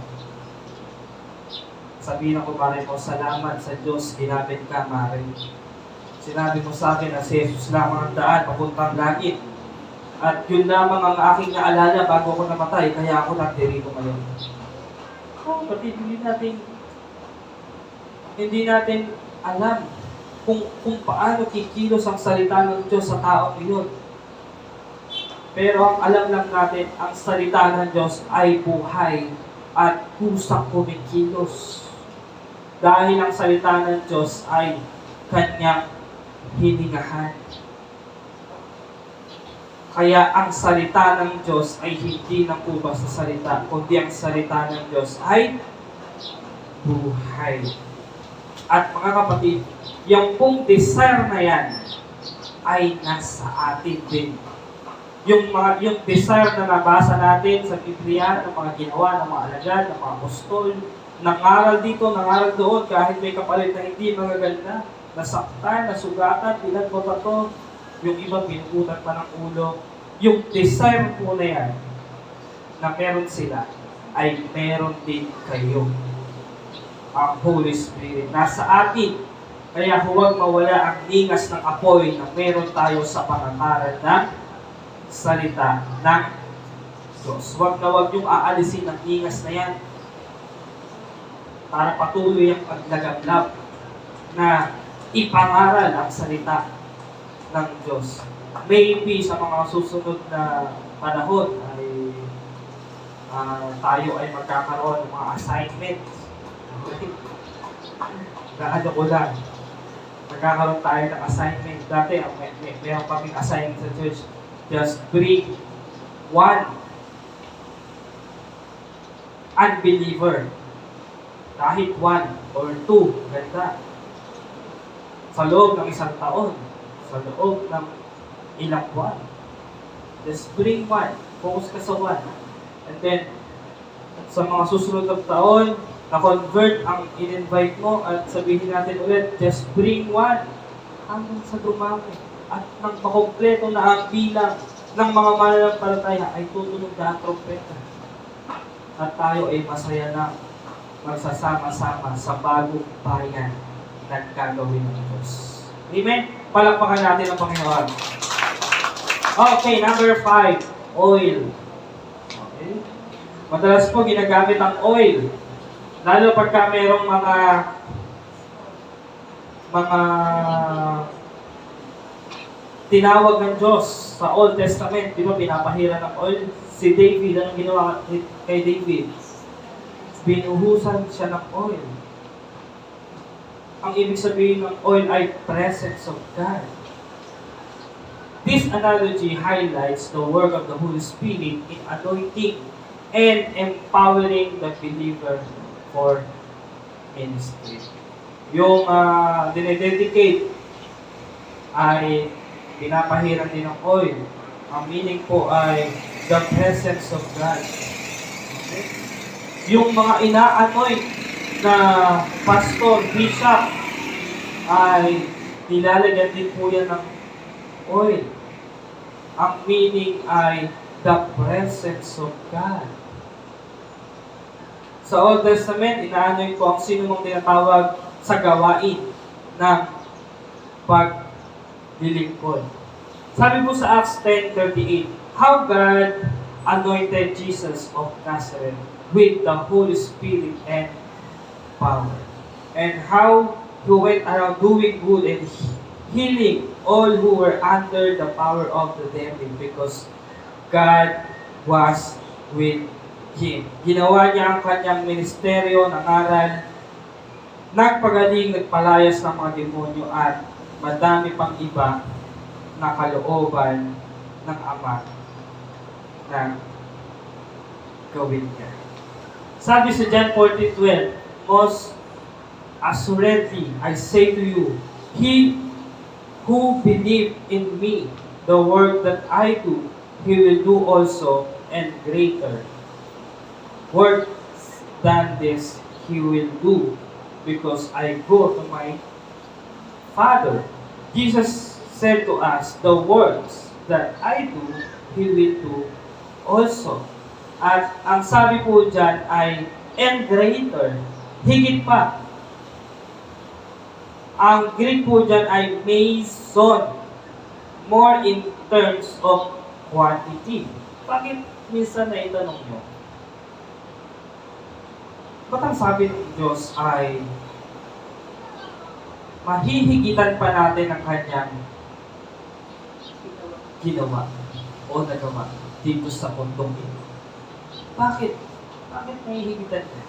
Sabihin ng kumari mo, salamat sa Diyos, ginamit ka, Mari. Sinabi mo sa akin na si Jesus lamang ang daan, papuntang langit. At yun lamang ang aking naalala bago ako namatay, kaya ako nagdirito ngayon. Kapatid, hindi natin alam kung paano kikilos ang salita ng Diyos sa taong iyon. Pero ang alam lang natin, ang salita ng Diyos ay buhay at kusang kumikilos. Dahil ang salita ng Diyos ay kanyang hiningahan. Kaya ang salita ng Diyos ay hindi lang po basta salita, kundi ang salita ng Diyos ay buhay. At mga kapatid, yung pong desire na yan ay nasa atin din. Yung desire na nabasa natin sa Biblia, ng mga ginawa ng mga alagad, ng mga apostol, nangaral dito, nangaral doon, kahit may kapalit na hindi magaganda, nasaktan, nasugatan, pinagbabato, yung iba pinuputan pa ng ulo. Yung desire po na yan, na meron sila, ay meron din kayo. Ang Holy Spirit nasa atin. Kaya huwag mawala ang lingas ng apoy na meron tayo sa pangangaral ng salita ng Diyos. Huwag na huwag yung aalisin ang lingas na yan para patuloy ang paglagablab na ipangaral ang salita ng Diyos. Maybe sa mga susunod na panahon ay tayo ay magkakaroon ng mga assignments. Ano ko lang, magkakaroon tayo ng assignment. Dati, mayroon kaming assignment sa church. Just bring one unbeliever. Kahit one or two. Ganda. Sa loob ng isang taon. Sa loob ng ilang buwan. Just bring one. Focus ka sa one. And then, sa mga susunod ng taon, na-convert ang in-invite mo at sabihin natin ulit, just bring one. Hanggang sa dumami. At nang makompleto na ang bilang ng mga mananampalataya ay tutunog na ang trompeta. At tayo ay masaya na magsasama-sama sa bagong bayan na gagawin ng Diyos. Amen? Palakpakan natin ang Panginoon. Okay, number 5, oil. Okay. Madalas po ginagamit ang oil. Lalo pagka mayroong mga tinawag ng Diyos sa Old Testament, di ba, pinapahira ng oil. Si David, anong ginawa kay David? Binuhusan siya ng oil. Ang ibig sabihin ng oil ay presence of God. This analogy highlights the work of the Holy Spirit in anointing and empowering the believer for ministry. Yung dinededicate ay pinapahiran din ng oil. Ang meaning po ay the presence of God. Okay? Yung mga ina-anoint na pastor, bishop, ay nilalagyan din po yan ng oil. Ang meaning ay the presence of God. Sa Old Testament, ina-anoint po ang sino mong tinatawag sa gawain ng paglilingkod. Sabi po sa Acts 10:38, how God anointed Jesus of Nazareth with the Holy Spirit and power. And how who went around doing good and healing all who were under the power of the devil because God was with him. Ginawa niya ang kanyang ministeryo, nangaral, nagpagaling, nagpalayas ng mga demonyo at madami pang iba na kalooban ng Ama na gawin niya. Sabi sa John 14:12, most assuredly I say to you, he who believes in me, the work that I do, he will do also, and greater works than this he will do, because I go to my Father. Jesus said to us, the works that I do, he will do also. At ang sabi po dyan ay, and greater, higit pa. Ang Greek po dyan ay meson, more in terms of quantity. Bakit minsan na itanong nyo? Ba't ang sabi ng Diyos ay mahihigitan pa natin ang kanyang ginawa o nagawa dito sa mundong ito? Bakit? Bakit mahihigitan niya?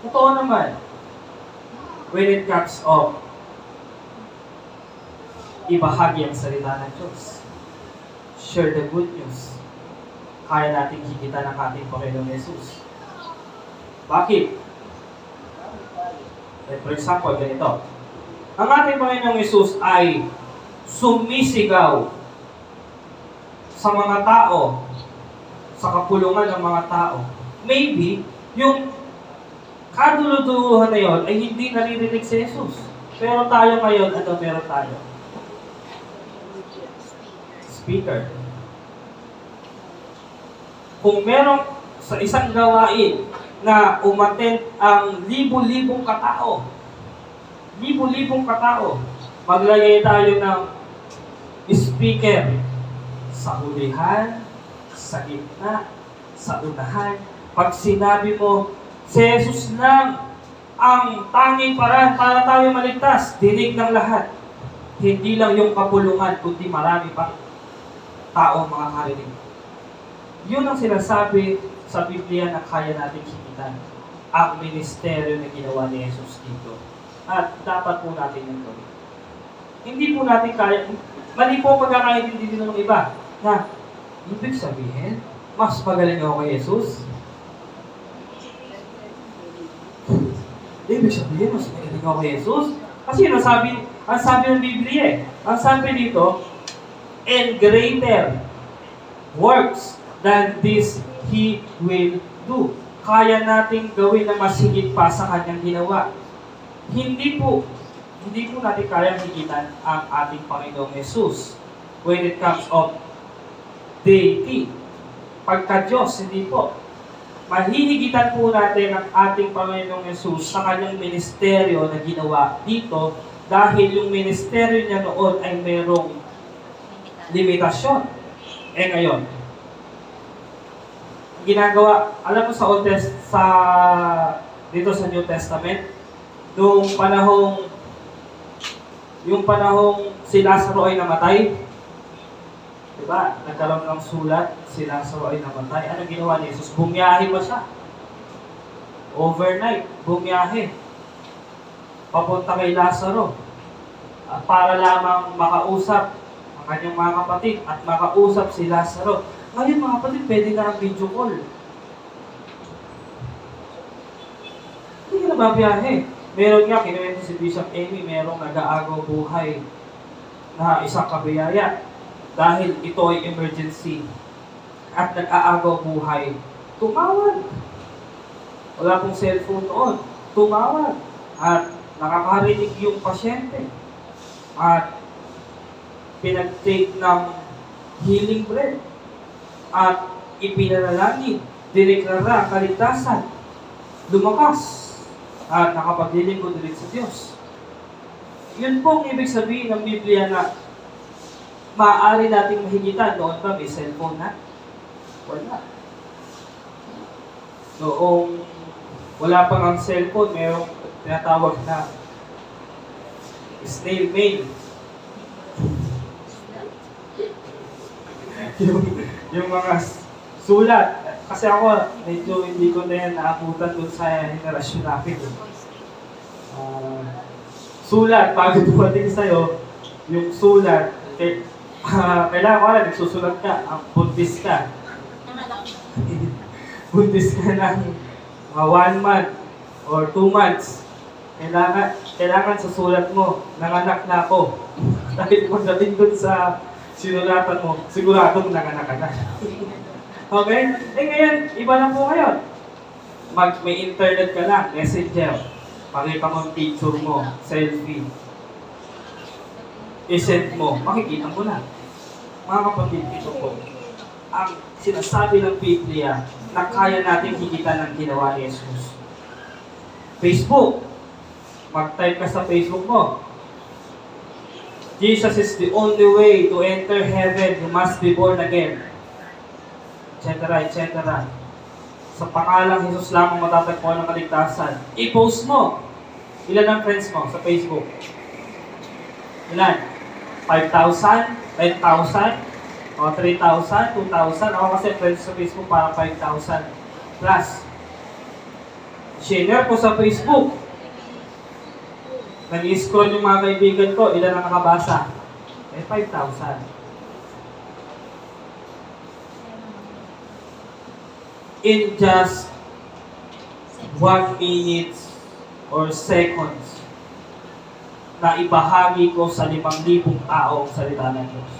Totoo naman, when it comes of ibahagi ang salita ng Diyos, share the good news, kaya nating higitan ang ating Panginoong Jesus. Bakit? For example, ganito. Ang ating Panginoong Jesus ay sumisigaw sa mga tao, sa kapulungan ng mga tao. Maybe, yung kaduluduluhan na yun ay hindi naririnig si Jesus. Pero tayo ngayon, ano meron tayo? Speaker. Kung meron sa isang gawain na umattend ang libu-libong katao, maglagay tayo ng speaker sa hulihan, sa gitna, sa unahan. Pag sinabi mo, si Jesus lang ang tanging paraan para tayo maligtas, dinig ng lahat. Hindi lang yung kapulungan, kundi marami pang tao makakarinig. Yun ang sinasabi sa Biblia na kaya natin higitan. Ang ministeryo na ginawa ni Jesus dito. At dapat po natin yung gawin. Hindi po natin kaya, mali po pagkakaintindi din ng iba, na ibig sabihin, mas magaling ako kay Jesus. Ibig sabihin, mas magaling ako kay Jesus. Kasi ang sabi ng Biblia ang sabi dito, and greater works than this He will do. Kaya nating gawin na mas higit pa sa kanyang ginawa. Hindi po natin kayang higitan ang ating Panginoong Jesus when it comes of deity. Pagka-Diyos, hindi po. Mahihigitan po natin ang ating Panginoong Jesus sa kanyang ministeryo na ginawa dito dahil yung ministeryo niya noon ay merong limitasyon. Ngayon, ginagawa, alam mo sa Old dito sa New Testament, yung panahong si Lazaro ay namatay, diba? Nagkaroon ng sulat, si Lazaro ay namatay. Ano ginawa ni Jesus? Bumiyahe pa siya. Overnight, bumiyahe. Papunta kay Lazaro. Para lamang makausap ang kanyang mga kapatid at makausap si Lazaro. Ngayon mga kapatid, pwede na ang video call. Hindi ka na babiyahe. Meron nga, kinuwento si Bishop Amy, merong nag-aagaw buhay na isang kabiyaya. Dahil ito ay emergency at nag-aagaw buhay, tumawag. Wala pong cellphone noon. Tumawag. At nakakarinig yung pasyente. At pinag-take ng healing bread. At ipinanalangin. Dineklara ang kaligtasan. Lumakas. At nakapaglilingkod ulit sa Diyos. Yun pong ibig sabihin ng Biblia na maaari nating mahigitan. Noon ba may cellphone na? Wala. Noong wala pang ang cellphone, mayroong tinatawag na snail mail. yung mga sulat. Kasi ako, medyo hindi ko na yan naabutan doon sa henerasyon natin. Sulat, bago dumating sa'yo, yung sulat, kailangan ko alam, nagsusulat ka, buntis ka. Buntis ka ng 1 month or 2 months. Kailangan sa sulat mo, nanganak na ako. Dahil pagdating dun sa sinulatan mo, siguradong nanganak ka na. Okay? Ngayon, iba na po ngayon. May internet ka lang, messenger. Pakita mo ang picture mo, selfie. I-send mo, makikita mo na. Mga kapatid, ito po. Ang sinasabi ng Biblia na kaya natin higitan ng ginawa ni Jesus. Facebook. Mag-type ka sa Facebook mo. Jesus is the only way to enter heaven. You must be born again. Etc. etc. Sa pangalang Jesus lamang matatagpuan ng kaligtasan. I-post mo. Ilan ang friends mo sa Facebook? Ilan? 5,000? 10,000? O 3,000? 2,000? Ako kasi friends sa Facebook para 5,000 plus. Share ko sa Facebook. Nag-scroll yung mga kaibigan ko, ilan ang nakabasa? 5,000. In just 1 minute or seconds na ibahagi ko sa 5,000 tao ang salita ng Diyos.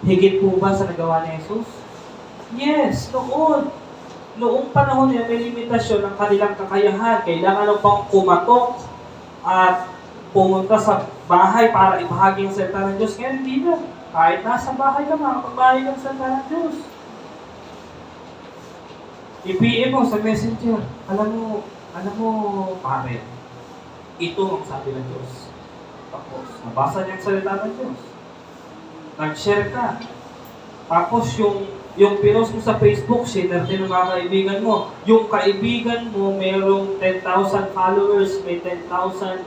Higit po ba sa nagawa ni Jesus? Yes, noon. Noong panahon niya may limitasyon ng kanilang kakayahan. Kailangan lang pang kumatok at pumunta sa bahay para ibahagi ang salita ng Diyos. Ngayon hindi na. Kahit nasa bahay ka, makapagbahay ng salita ng Diyos. I-PM mo sa messenger. Alam mo, pare, ito ang sabi ng Diyos. Tapos, nabasa niya ang salita ng Diyos. Nag-share ka. Tapos, yung pinost mo sa Facebook, share din ng mga kaibigan mo. Yung kaibigan mo, mayroong 10,000 followers, may 10,000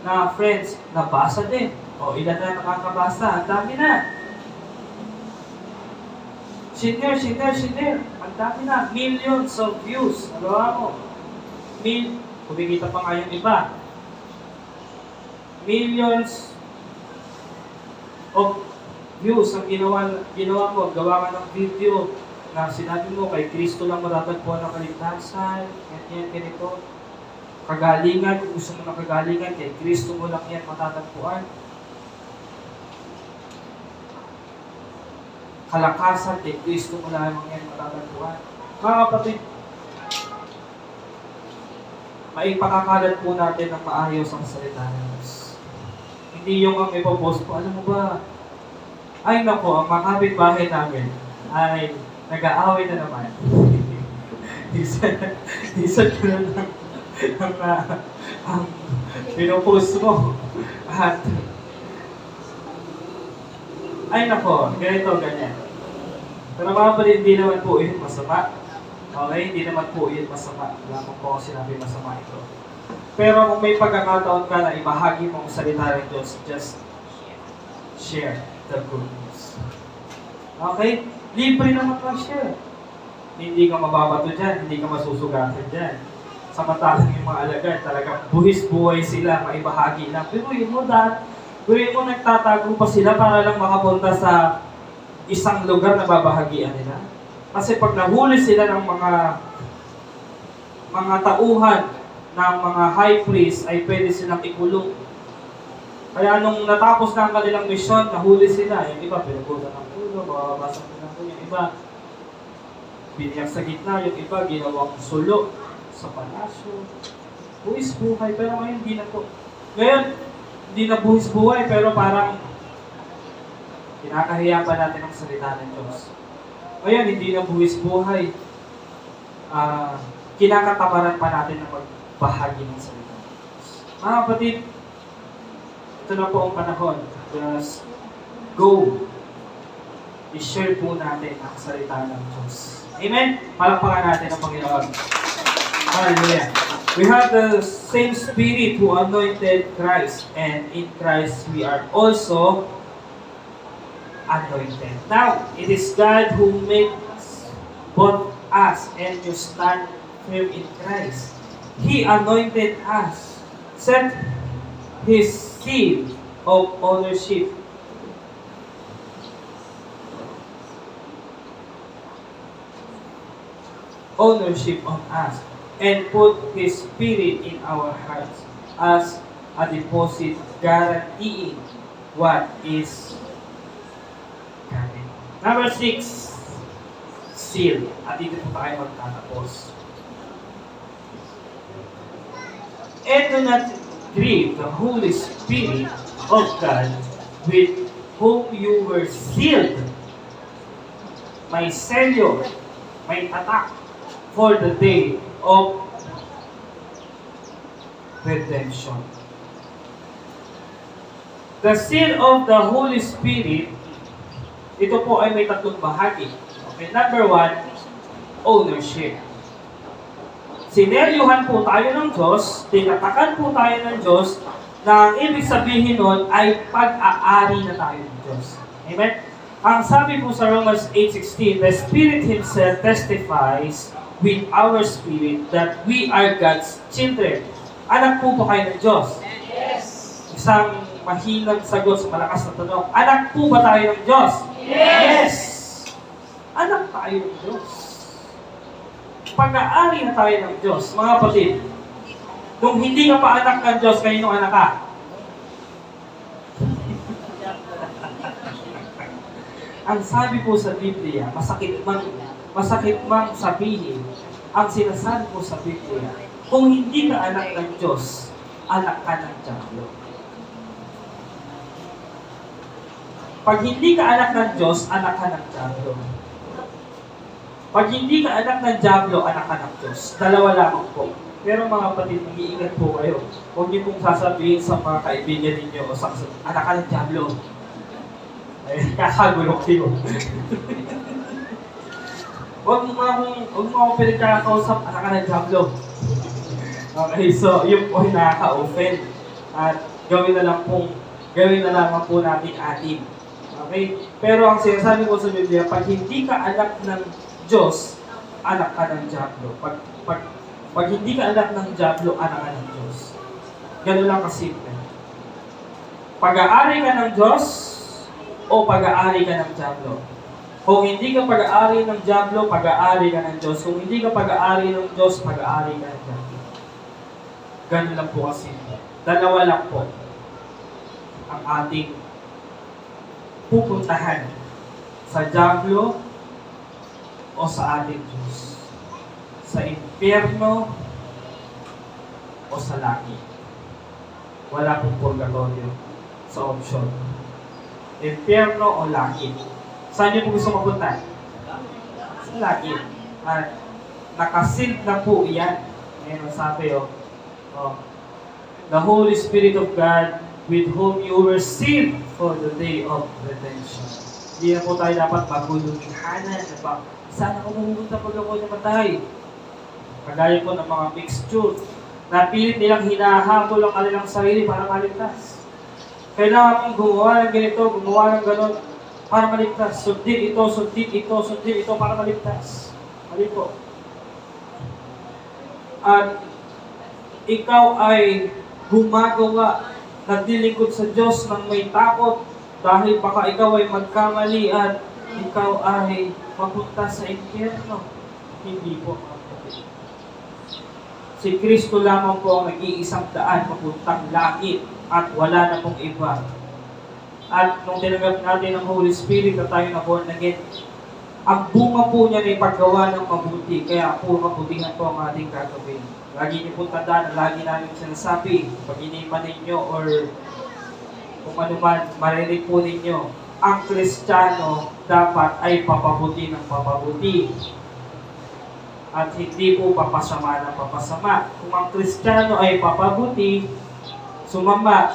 na friends, nabasa din. O, ilan na nakakabasa? Ang dami na. Share. Ang dami na. Millions of views. Nagawa mo. Kumikita pa nga yung iba. Millions of views ang ginawa mo. Gawa ka ng video na sinabi mo kay Kristo lang matatagpuan ng kaligtasan. Ganito. Kagalingan, kung gusto mo ng kagalingan, kay Kristo mo lang yan matatagpuan. Kalakasan, kay Kristo mo lang yan matatagpuan. Mga kapatid, maipakakalat po natin ng maayos ang salita ng Diyos. Hindi yung ang ipopost po, alam mo ba, ay nako, ang mga kapitbahay namin ay nag-aaway na naman. Isa ko na lang ang pinopost mo. At ay nako, ganyan. Pero mga kapatid, hindi naman po yun masama. Okay? Hindi naman po yun masama. Wala mo po ako sinabi masama ito. Pero kung may pagkakataon ka na ibahagi mo ang salita ng Diyos, just share the good news. Okay? Libre naman mag-share. Hindi ka mababato dyan, hindi ka masusugatan dyan. Samantalang yung mga alagad, talagang buhis-buhay sila, maibahagi lang. Pero yun mo nagtatago pa sila para lang makapunta sa isang lugar na babahagian nila. Kasi pag nahuli sila ng mga tauhan ng mga high priest, ay pwede silang ikulong. Kaya nung natapos na ang kanilang misyon, nahuli sila. Yung iba, pinagutan ng ulo, mababasang ng ulo. Yung iba, biniyak sa gitna. Yung iba, ginawang sulo sa palasyo. Buwis buhay, pero ngayon hindi na po. Ngayon, hindi na buwis buhay, pero parang kinakahiya pa natin ang salita ng Diyos. Ngayon, hindi na buwis buhay. Kinakataparan pa natin ang magbahagi ng salita ng Diyos. Mga kapatid, ito na po ang panahon. Just go. I-share po natin ang salita ng Diyos. Amen? Palakpakan natin ang Panginoon. Hallelujah. We have the same Spirit who anointed Christ, and in Christ we are also anointed. Now, it is God who makes both us and you stand firm in Christ. He anointed us, set His seal of ownership on us, and put His Spirit in our hearts as a deposit guaranteeing what is coming. Number 6, seal. At dito po tayo magtatapos. And do not grieve the Holy Spirit of God, with whom you were sealed. May selyo, may tatak for the day of redemption. The seal of the Holy Spirit, ito po ay may tatlong bahagi. Okay, number 1, ownership. Sineryuhan po tayo ng Diyos, tinatakan po tayo ng Diyos, na ang ibig sabihin nun ay pag-aari na tayo ng Diyos. Amen? Ang sabi po sa Romans 8:16, the Spirit Himself testifies with our spirit that we are God's children. Anak po ba kayo ng Diyos? Yes. Isang mahinang sagot sa malakas na tanong, anak po ba tayo ng Diyos? Yes. Anak tayo ng Diyos. Pag-aari na tayo ng Diyos. Mga kapatid, nung hindi ka pa anak ng Diyos, kaninong anak ka? Ang sabi po sa Biblia, masakit mang sabihin, ang sinasabi po sa Biblia, kung hindi ka anak ng Diyos, anak ka ng Diablo. Pag hindi ka anak ng Diyos, anak ka ng Diablo. Pag hindi ka anak ng Diablo, anak ka ng Diyos. Dalawa lamang po. Pero mga kapatid, mag-iingat po kayo. Huwag niyo pong sasabihin sa mga kaibigan ninyo o sa anak ka ng Diablo. Ay, kakagulo kayo. Huwag mo akong pinagkakausap, anak ka ng Diablo. Okay, so yun po ay nakaka-offend. At gawin na lamang po natin atin. Okay? Pero ang sinasabi ko sa Biblia, pag hindi ka anak ng Diyos, anak ka ng Diablo. Pag hindi ka anak ng Diablo, anak ka ng Diyos. Ganun lang kasimple. Pag-aari ka ng Diyos, o pag-aari ka ng Diablo. Kung hindi ka pag-aari ng Diablo, pag-aari ka ng Diyos. Kung hindi ka pag-aari ng Diyos, pag-aari ka ng Diablo. Ganun lang po kasimple. Dalawa lang po ang ating pupuntahan sa Diablo o sa ating Diyos. Sa impyerno o sa langit. Wala pong purgatorio sa option. Impyerno o langit. Saan niyo po gusto mapunta? Sa langit. At nakasil na po yan. Ngayon ang sabi the Holy Spirit of God with whom you were sealed for the day of redemption. Hindi na po tayo dapat magulungihanan na ba? Saan ako mamupunta pag ako namatay? Kagaya po ng mga mixture na pilit nilang hinahabol ang kanilang sarili para maligtas. Kailangan mong gumawa ng ganito, gumawa ng ganon para maligtas. Sundin ito para maligtas. Mali po. At ikaw ay gumagawa, naglilingkod sa Diyos ng may takot dahil baka ikaw ay magkamali at ikaw ay mapunta sa impyerno. Hindi po. Si Kristo lamang po ang nag-iisang daan papuntang langit at wala na pong iba. At nung tinanggap natin ang Holy Spirit na tayo na born again, ang bunga po niya ay paggawa ng mabuti. Kaya po kabutihan po ang ating gagawin. Lagi niyo po tandaan, lagi namin sinasabi, pag iniman ninyo or kung ano man, marinig po ninyo, ang Kristiyano dapat ay papabuti ng papabuti. At hindi po papasama ng papasama. Kung ang Kristiyano ay papabuti, sumama.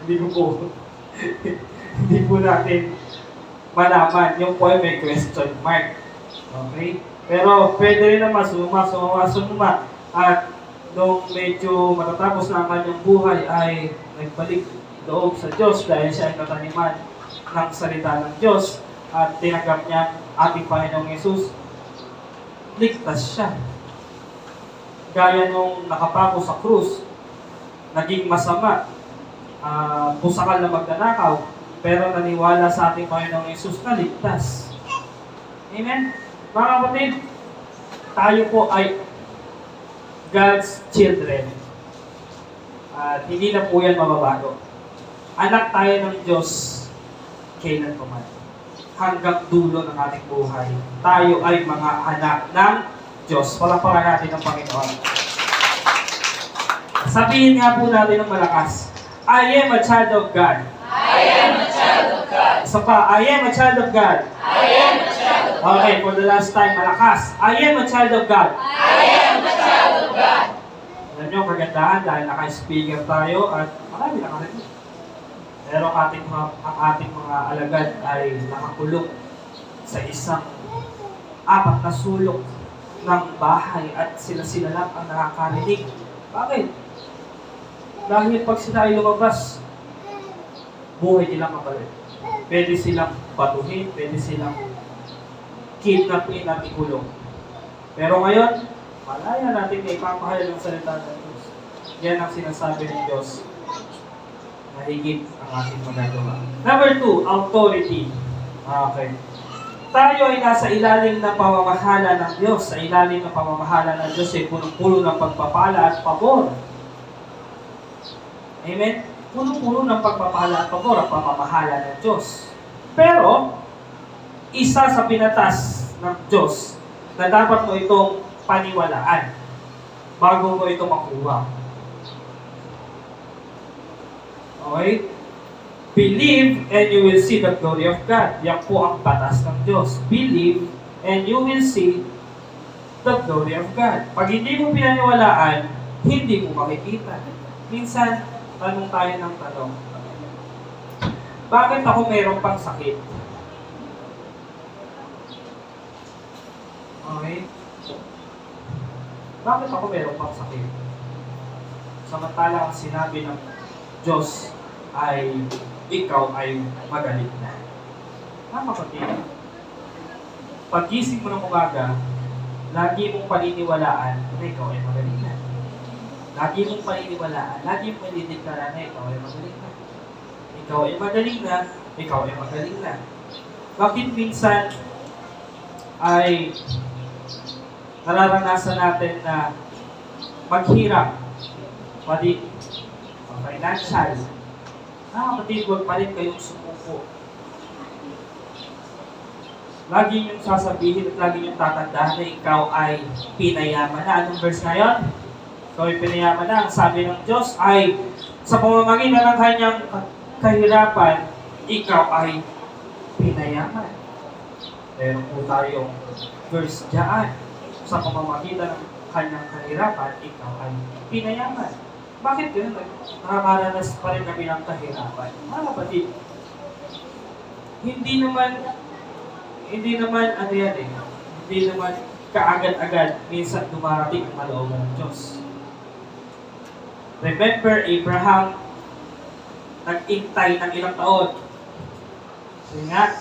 Hindi ko po. Hindi po natin malaman. Yung po ay may question mark. Okay? Pero pwede rin naman sumama. At nung medyo matatapos na ang kanyang buhay ay nagbalik loob sa Diyos dahil siya ay kataniman ng salita ng Diyos at tinanggap niya ating Panginoong Yesus, ligtas siya. Gaya nung nakapako sa krus, naging masama, pusakal na magnanakaw, pero naniwala sa ating Panginoong Yesus na ligtas. Amen? Mga kapatid, tayo po ay God's children. At hindi na po yan mababago. Anak tayo ng Diyos kailan pa man. Hanggang dulo ng ating buhay, tayo ay mga anak ng Diyos. Palakpakan natin ang Panginoon. Sabihin nga po natin ng malakas, I am a child of God. I am a child of God. Isa pa, I am a child of God. I am a child of God. Okay, for the last time, malakas. I am a child of God. I am a child of God. Alam nyo, kagandahan dahil naka-speaker tayo at marami nakarinig. Pero ang ating mga alagad ay nakakulong sa isang 4 na sulok ng bahay at sila lang ang nakakarinig. Bakit? Dahil pag sila ay lumabas, buhay nilang mabalik. Pwede silang batuhin, pwede silang kidnapin at ikulong. Pero ngayon, malaya natin na ipapahayag ng salita ng Diyos. Yan ang sinasabi ng Diyos na higit ang ating magagawa. Number 2, authority. Okay. Tayo ay nasa ilalim ng pamamahala ng Diyos. Sa ilalim ng pamamahala ng Diyos ay punong-puno ng pagpapala at pabor. Amen? Punong-puno ng pagpapala at pabor ang pamamahala ng Diyos. Pero, isa sa pinatas ng Diyos na dapat mo itong paniwalaan bago mo ito makuha. Okay? Believe and you will see the glory of God. Yan po ang batas ng Diyos. Believe and you will see the glory of God. Pag hindi mo pinaniwalaan, hindi mo makikita. Minsan, tanong tayo ng tanong, bakit ako mayroon pang sakit? Okay? Bakit ako mayroon pang sakit? Samantala ang sinabi ng Diyos ay ikaw ay magaling na. Kapatid, pag-gising mo ng umaga, lagi mong paniniwalaan na ikaw ay magaling na. Lagi mong paniniwalaan, lagi mong paniniwalaan na ikaw ay magaling na. Ikaw ay magaling na, ikaw ay magaling na. Bakit minsan ay nararanasan natin na maghirap, pati financial. Kapatid, huwag pa rin kayong sumuko. Lagi niyong sasabihin at lagi niyong tatandaan na ikaw ay pinayaman na. Anong verse na yun? Ikaw ay pinayaman na. Ang sabi ng Diyos ay sa pamamagitan ng kanyang kahirapan, ikaw ay pinayaman. Meron po tayong verse dyan. Sa pamamagitan ng kanyang kahirapan, ikaw ay pinayaman. Bakit yun? Nakakaranas pa rin kami ng kahirapan. Mga kapatid, hindi naman ano yan eh. Hindi naman kaagad-agad minsan dumarating ang kalooban ng Diyos. Remember, Abraham, nag-intay ng ilang taon. Sige nga,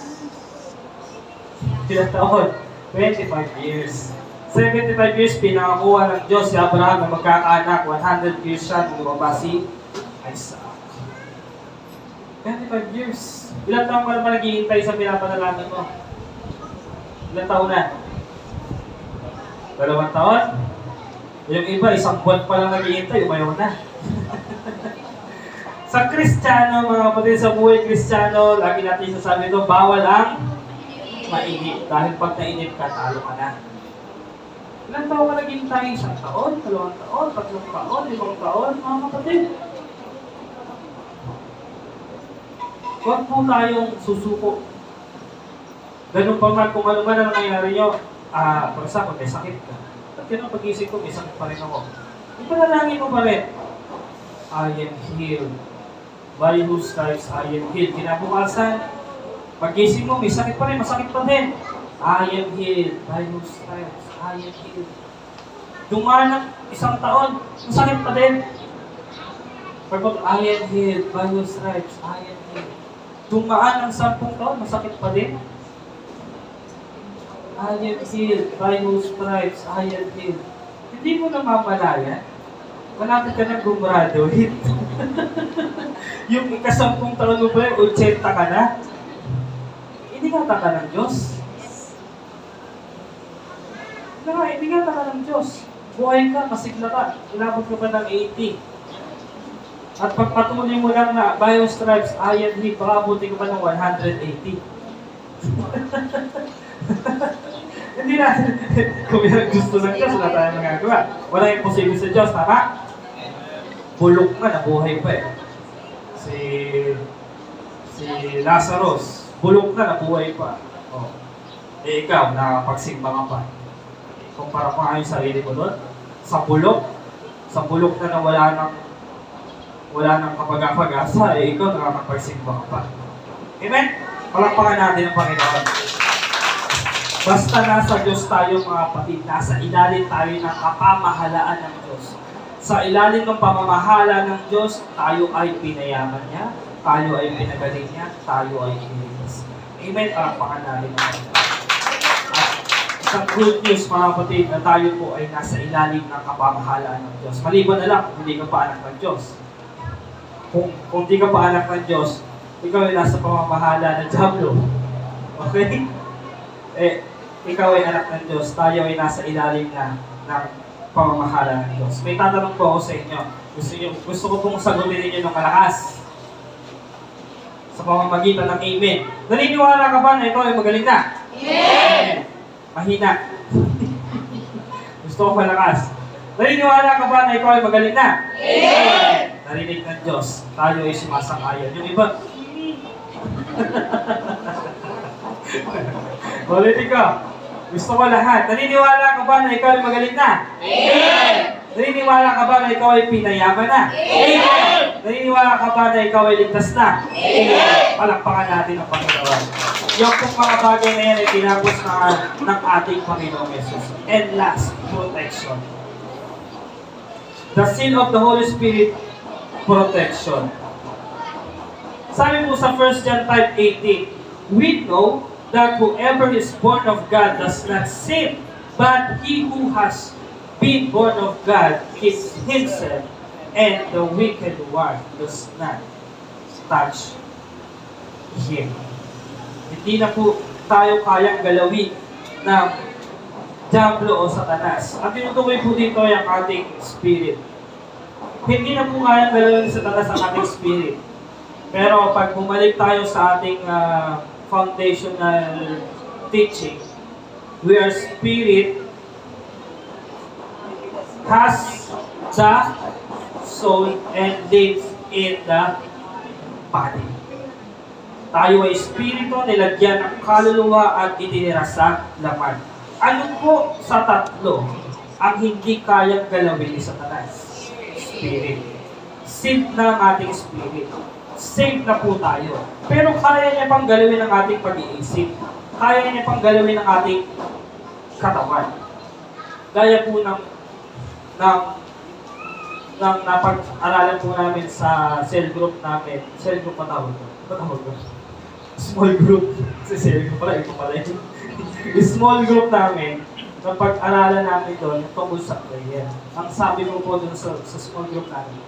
ilang taon? 25 years. 75 years, pinakakuha ng Diyos si Abraham na magkakaanak. 100 years siya nung lumabas si Isaac. 25 years. Ilang taon ka naman naghihintay sa pinapanalangin mo? Ilang taon na? 2 taon? Yung iba, 1 buwan pa lang naghihintay, umayaw na. Sa Kristiyano, mga kapatid, sa buhay Kristiyano, lagi natin sasabi ito, bawal ang mainip. Dahil pag nainip ka, talo ka na. Ilang taon ka naghihintay? 1 taon, 2 taon, 3 taon, 5 taon, mga kapatid. Huwag po tayong susuko. Ganun pa man, kung ano man ang nangyayari nyo, for example, may sakit ka. At yun ang pag-isip ko, may sakit pa rin ako. Ipanalangin mo pa rin. I am healed. By whose stripes I am healed. Kinabukasan, pag-isip mo, may sakit pa rin, masakit pa din. I am healed by whose stripes I am healed. Dumaan ng isang taon, masakit pa din. Pagkat I am healed by whose stripes I am healed. Dumaan ng 10 taon, masakit pa din. I am healed by whose stripes I am healed. Hindi mo namamalayan, malapit ka na gumraduate. Yung ika-10 taon mo ba, 80 ka na? Iningatan ka ng Diyos. Iningatan ka ng Diyos. Buhay ka, masigla ka. Inabot ka pa ng 80. At pagpatuloy mo lang na by whose stripes I am healed, baka abutin ka pa ng 180. Hindi na. Kung yan gusto ng Diyos, wala tayong magagawa. Wala yung posible sa Diyos, tama? Bulok na, nabuhay pa eh. Si Lazarus, bulok na, nabuhay pa. Oh. Eh ikaw, nakapagsimba ka pa. Kumpara pa nga yung sarili mo doon. Sa bulok na wala nang kapag-apag-asa, eh ikaw nakakapagsimba ka pa. Amen? Palakpakan natin ang Panginoon. Basta nasa Diyos tayo mga kapatid, nasa ilalim tayo ng kapamahalaan ng Diyos. Sa ilalim ng pamamahala ng Diyos, tayo ay pinayaman niya, tayo ay pinagaling niya, tayo ay iniligtas. Amen? Palakpakan natin ang Panginoon. Isang good news mga kapatid na tayo po ay nasa ilalim ng kapamahalaan ng Diyos. Maliban na lang, hindi ka pa anak ng Diyos. Kung di ka pa anak ng Diyos, ikaw ay nasa pamamahala ng Diablo. Okay? Ikaw ay anak ng Diyos, tayo ay nasa ilalim na ng pamamahala ng Diyos. May tatanong po ako sa inyo. Gusto ko pong sagutin ninyo ng malakas. Sa pamamagitan ng Amen. Naniniwala ka ba na ikaw ay magaling na? Amen! Mahina. Gusto ko malakas. Naniniwala ka ba na ikaw ay magaling na? Amen! Narinig ng Diyos, tayo ay sumasang-ayon. Yung iba, ulitin ko. Gusto ko lahat. Naniniwala ka ba na ikaw ay magaling na? Amen! Naniniwala ka ba na ikaw ay pinayaman na? Amen! Naniniwala ka ba na ikaw ay ligtas na? Amen! Palakpakan natin ang Panginoon. Yung kung mga bagay na yan ay tinapos ng ating Panginoong Jesus. And last, protection. The seal of the Holy Spirit, protection. Sabi po sa 1 John 5:18, we know that whoever is born of God does not sin, but he who has been born of God keeps himself, and the wicked one does not touch him. Hindi na po tayo kayang galawin ng Diablo o Satanas. Ang tinutukoy po dito ay ang ating spirit. Hindi na po kayang galawin ng Satanas ang ating spirit. Pero pag bumalik tayo sa ating foundational teaching, we are spirit, has the soul, and lives in the body. Tayo ay espiritu, nilagyan ng kaluluwa at itinira sa laman. Ano po sa tatlo ang hindi kayang galawin ni Satanas? Spirit. Saved na ang ating spirit. Saved na po tayo. Pero kaya niya pang galawin ang ating pag-iisip. Kaya niya pang galawin ang ating katawan. Gaya po ng napag-aralan po namin sa cell group namin. Cell group patawag ko. Small group. Sa cell group pala, ito pala yun. Small group namin, na pag-aralan namin doon, tungkol sa prayer. Ang sabi ko po doon sa small group namin,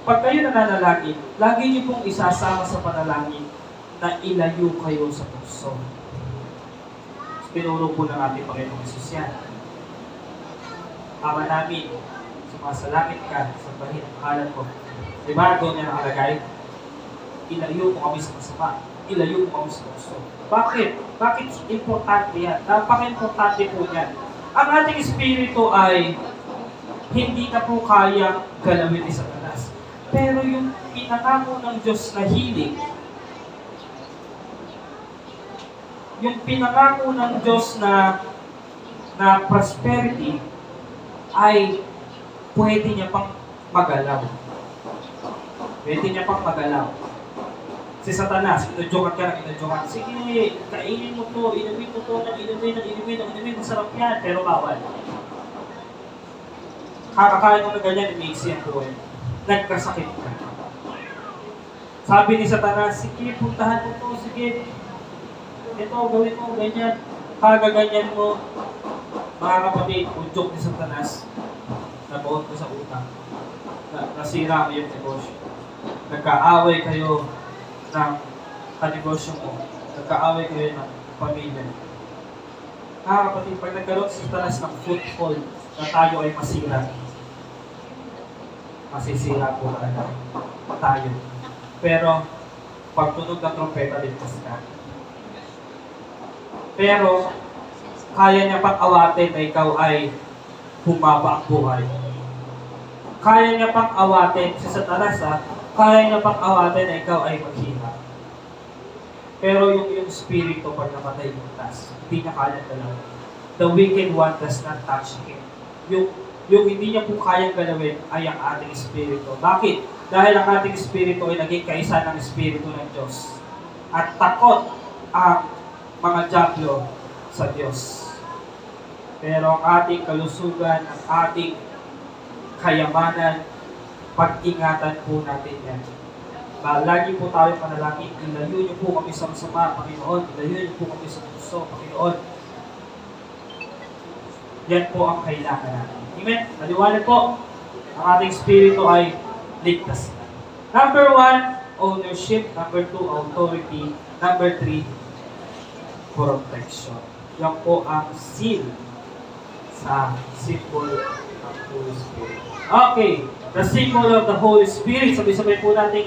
pag kayo nananalangin, lagi niyo pong isasama sa panalangin na ilayo kayo sa puso. Pinuro po ng ating Panginoong Jesus yan. Ama namin, sumasalangit ka sa bahid ng kalan ko. Diba doon niya nakalagay? Ilayo mo kami sa masama. Ilayo mo kami sa puso. Bakit? Bakit importante yan? Napaka-importante po yan. Ang ating espiritu ay hindi na po kayang galawin ni Satanas. Pero yung pinangako ng Diyos na healing, yung pinangako ng Diyos na prosperity, ay pwede niya pang magalaw. Pwede niya pang magalaw. Si Satanas, inudyukan ka ng inudyukan. Sige, kainin mo to, inumin mo to, inumin, masarap yan, pero bawal. Kakakain mo na ganyan, i-mixi ang buhay. Nagkasakit ka. Sabi ni Satanas, sige, puntahan mo to, sige. Ito, gawin mo, ganyan. Kagaganyan mo. Mga kapatid, udyok ni Satanas, nabuot ko sa utang. Nasira mo yung negosyo. Nagkaaway kayo ng kanegosyo mo. Nagkaaway kayo ng pamilya. Mga kapatid, pag nagkaroon si Satanas ng foothold na tayo ay masira, masisira po talaga tayo. Pero, pag tunog ng trompeta, ligtas ka. Pero, kaya niya pang awatin na ikaw ay humaba ang buhay. Kaya niya pang awatin, si Satanas kaya niya pang awatin na ikaw ay maghina. Pero yung spirito pag namatay ligtas, hindi niya kaya galawin. The wicked one does not touch him. Yung hindi niya po kayang galawin ay ang ating spirito. Bakit? Dahil ang ating spirito ay naging kaisa ng spirito ng Diyos. At takot ang mga dyablo sa Diyos. Pero ang ating kalusugan, ang ating kayamanan, pag-ingatan po natin yan. Lagi po tayo panalangin, ilayo niyo po kami sa masama, Panginoon. Ilayo niyo po kami sa puso, Panginoon. Yan po ang kailangan natin. Amen? Maliwanag po, ang ating spirito ay ligtas na. Number 1, ownership. Number 2, authority. Number 3, protection. Yan po ang seal sa symbol ng Holy Spirit. Okay, the symbol of the Holy Spirit. Sabay-sabay po natin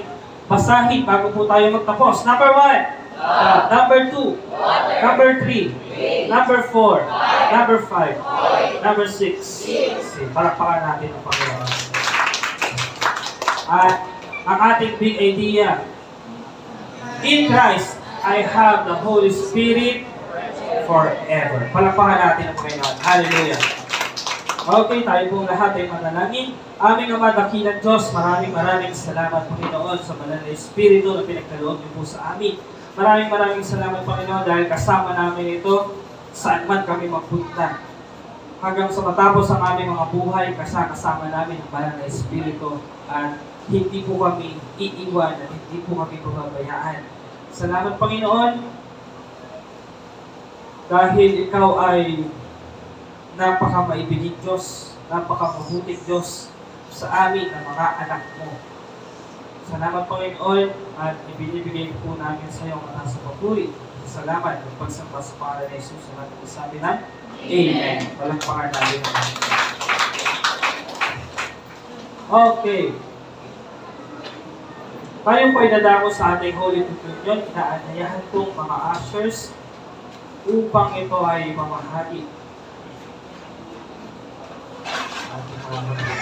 basahin bago po tayo magtapos. Number 1, number 2, number 3, number 4, number 5, number 6. Palakpakan natin ang Panginoon. At ang ating big idea, in Christ, I have the Holy Spirit forever. Palakpakan natin ang Panginoon. Hallelujah. Okay, tayo pong lahat ay manalangin. Aming Ama, dakilang Diyos, maraming salamat, Panginoon, sa banal na Espiritu na pinagkaloob niyo po sa amin. Maraming salamat, Panginoon, dahil kasama namin ito saan man kami magpunta. Hanggang sa matapos ang aming mga buhay, kasama namin ang banal na Espiritu at hindi po kami iiwan at hindi po kami pababayaan. Salamat, Panginoon, dahil ikaw ay napakamaibiging Diyos, napakamabuting Diyos sa amin na mga anak mo. Salamat, Panginoon, at ibinibigay po namin sa iyo ang nasa papuri. Salamat at pagsamba sa pangalan ni Jesus na natin sabi na Amen. Walang pangalan namin. Okay. Tayo po ay dadako sa ating Holy Communion. Inaanyayahan pong mga ushers upang ito ay mamahagi. Ating mga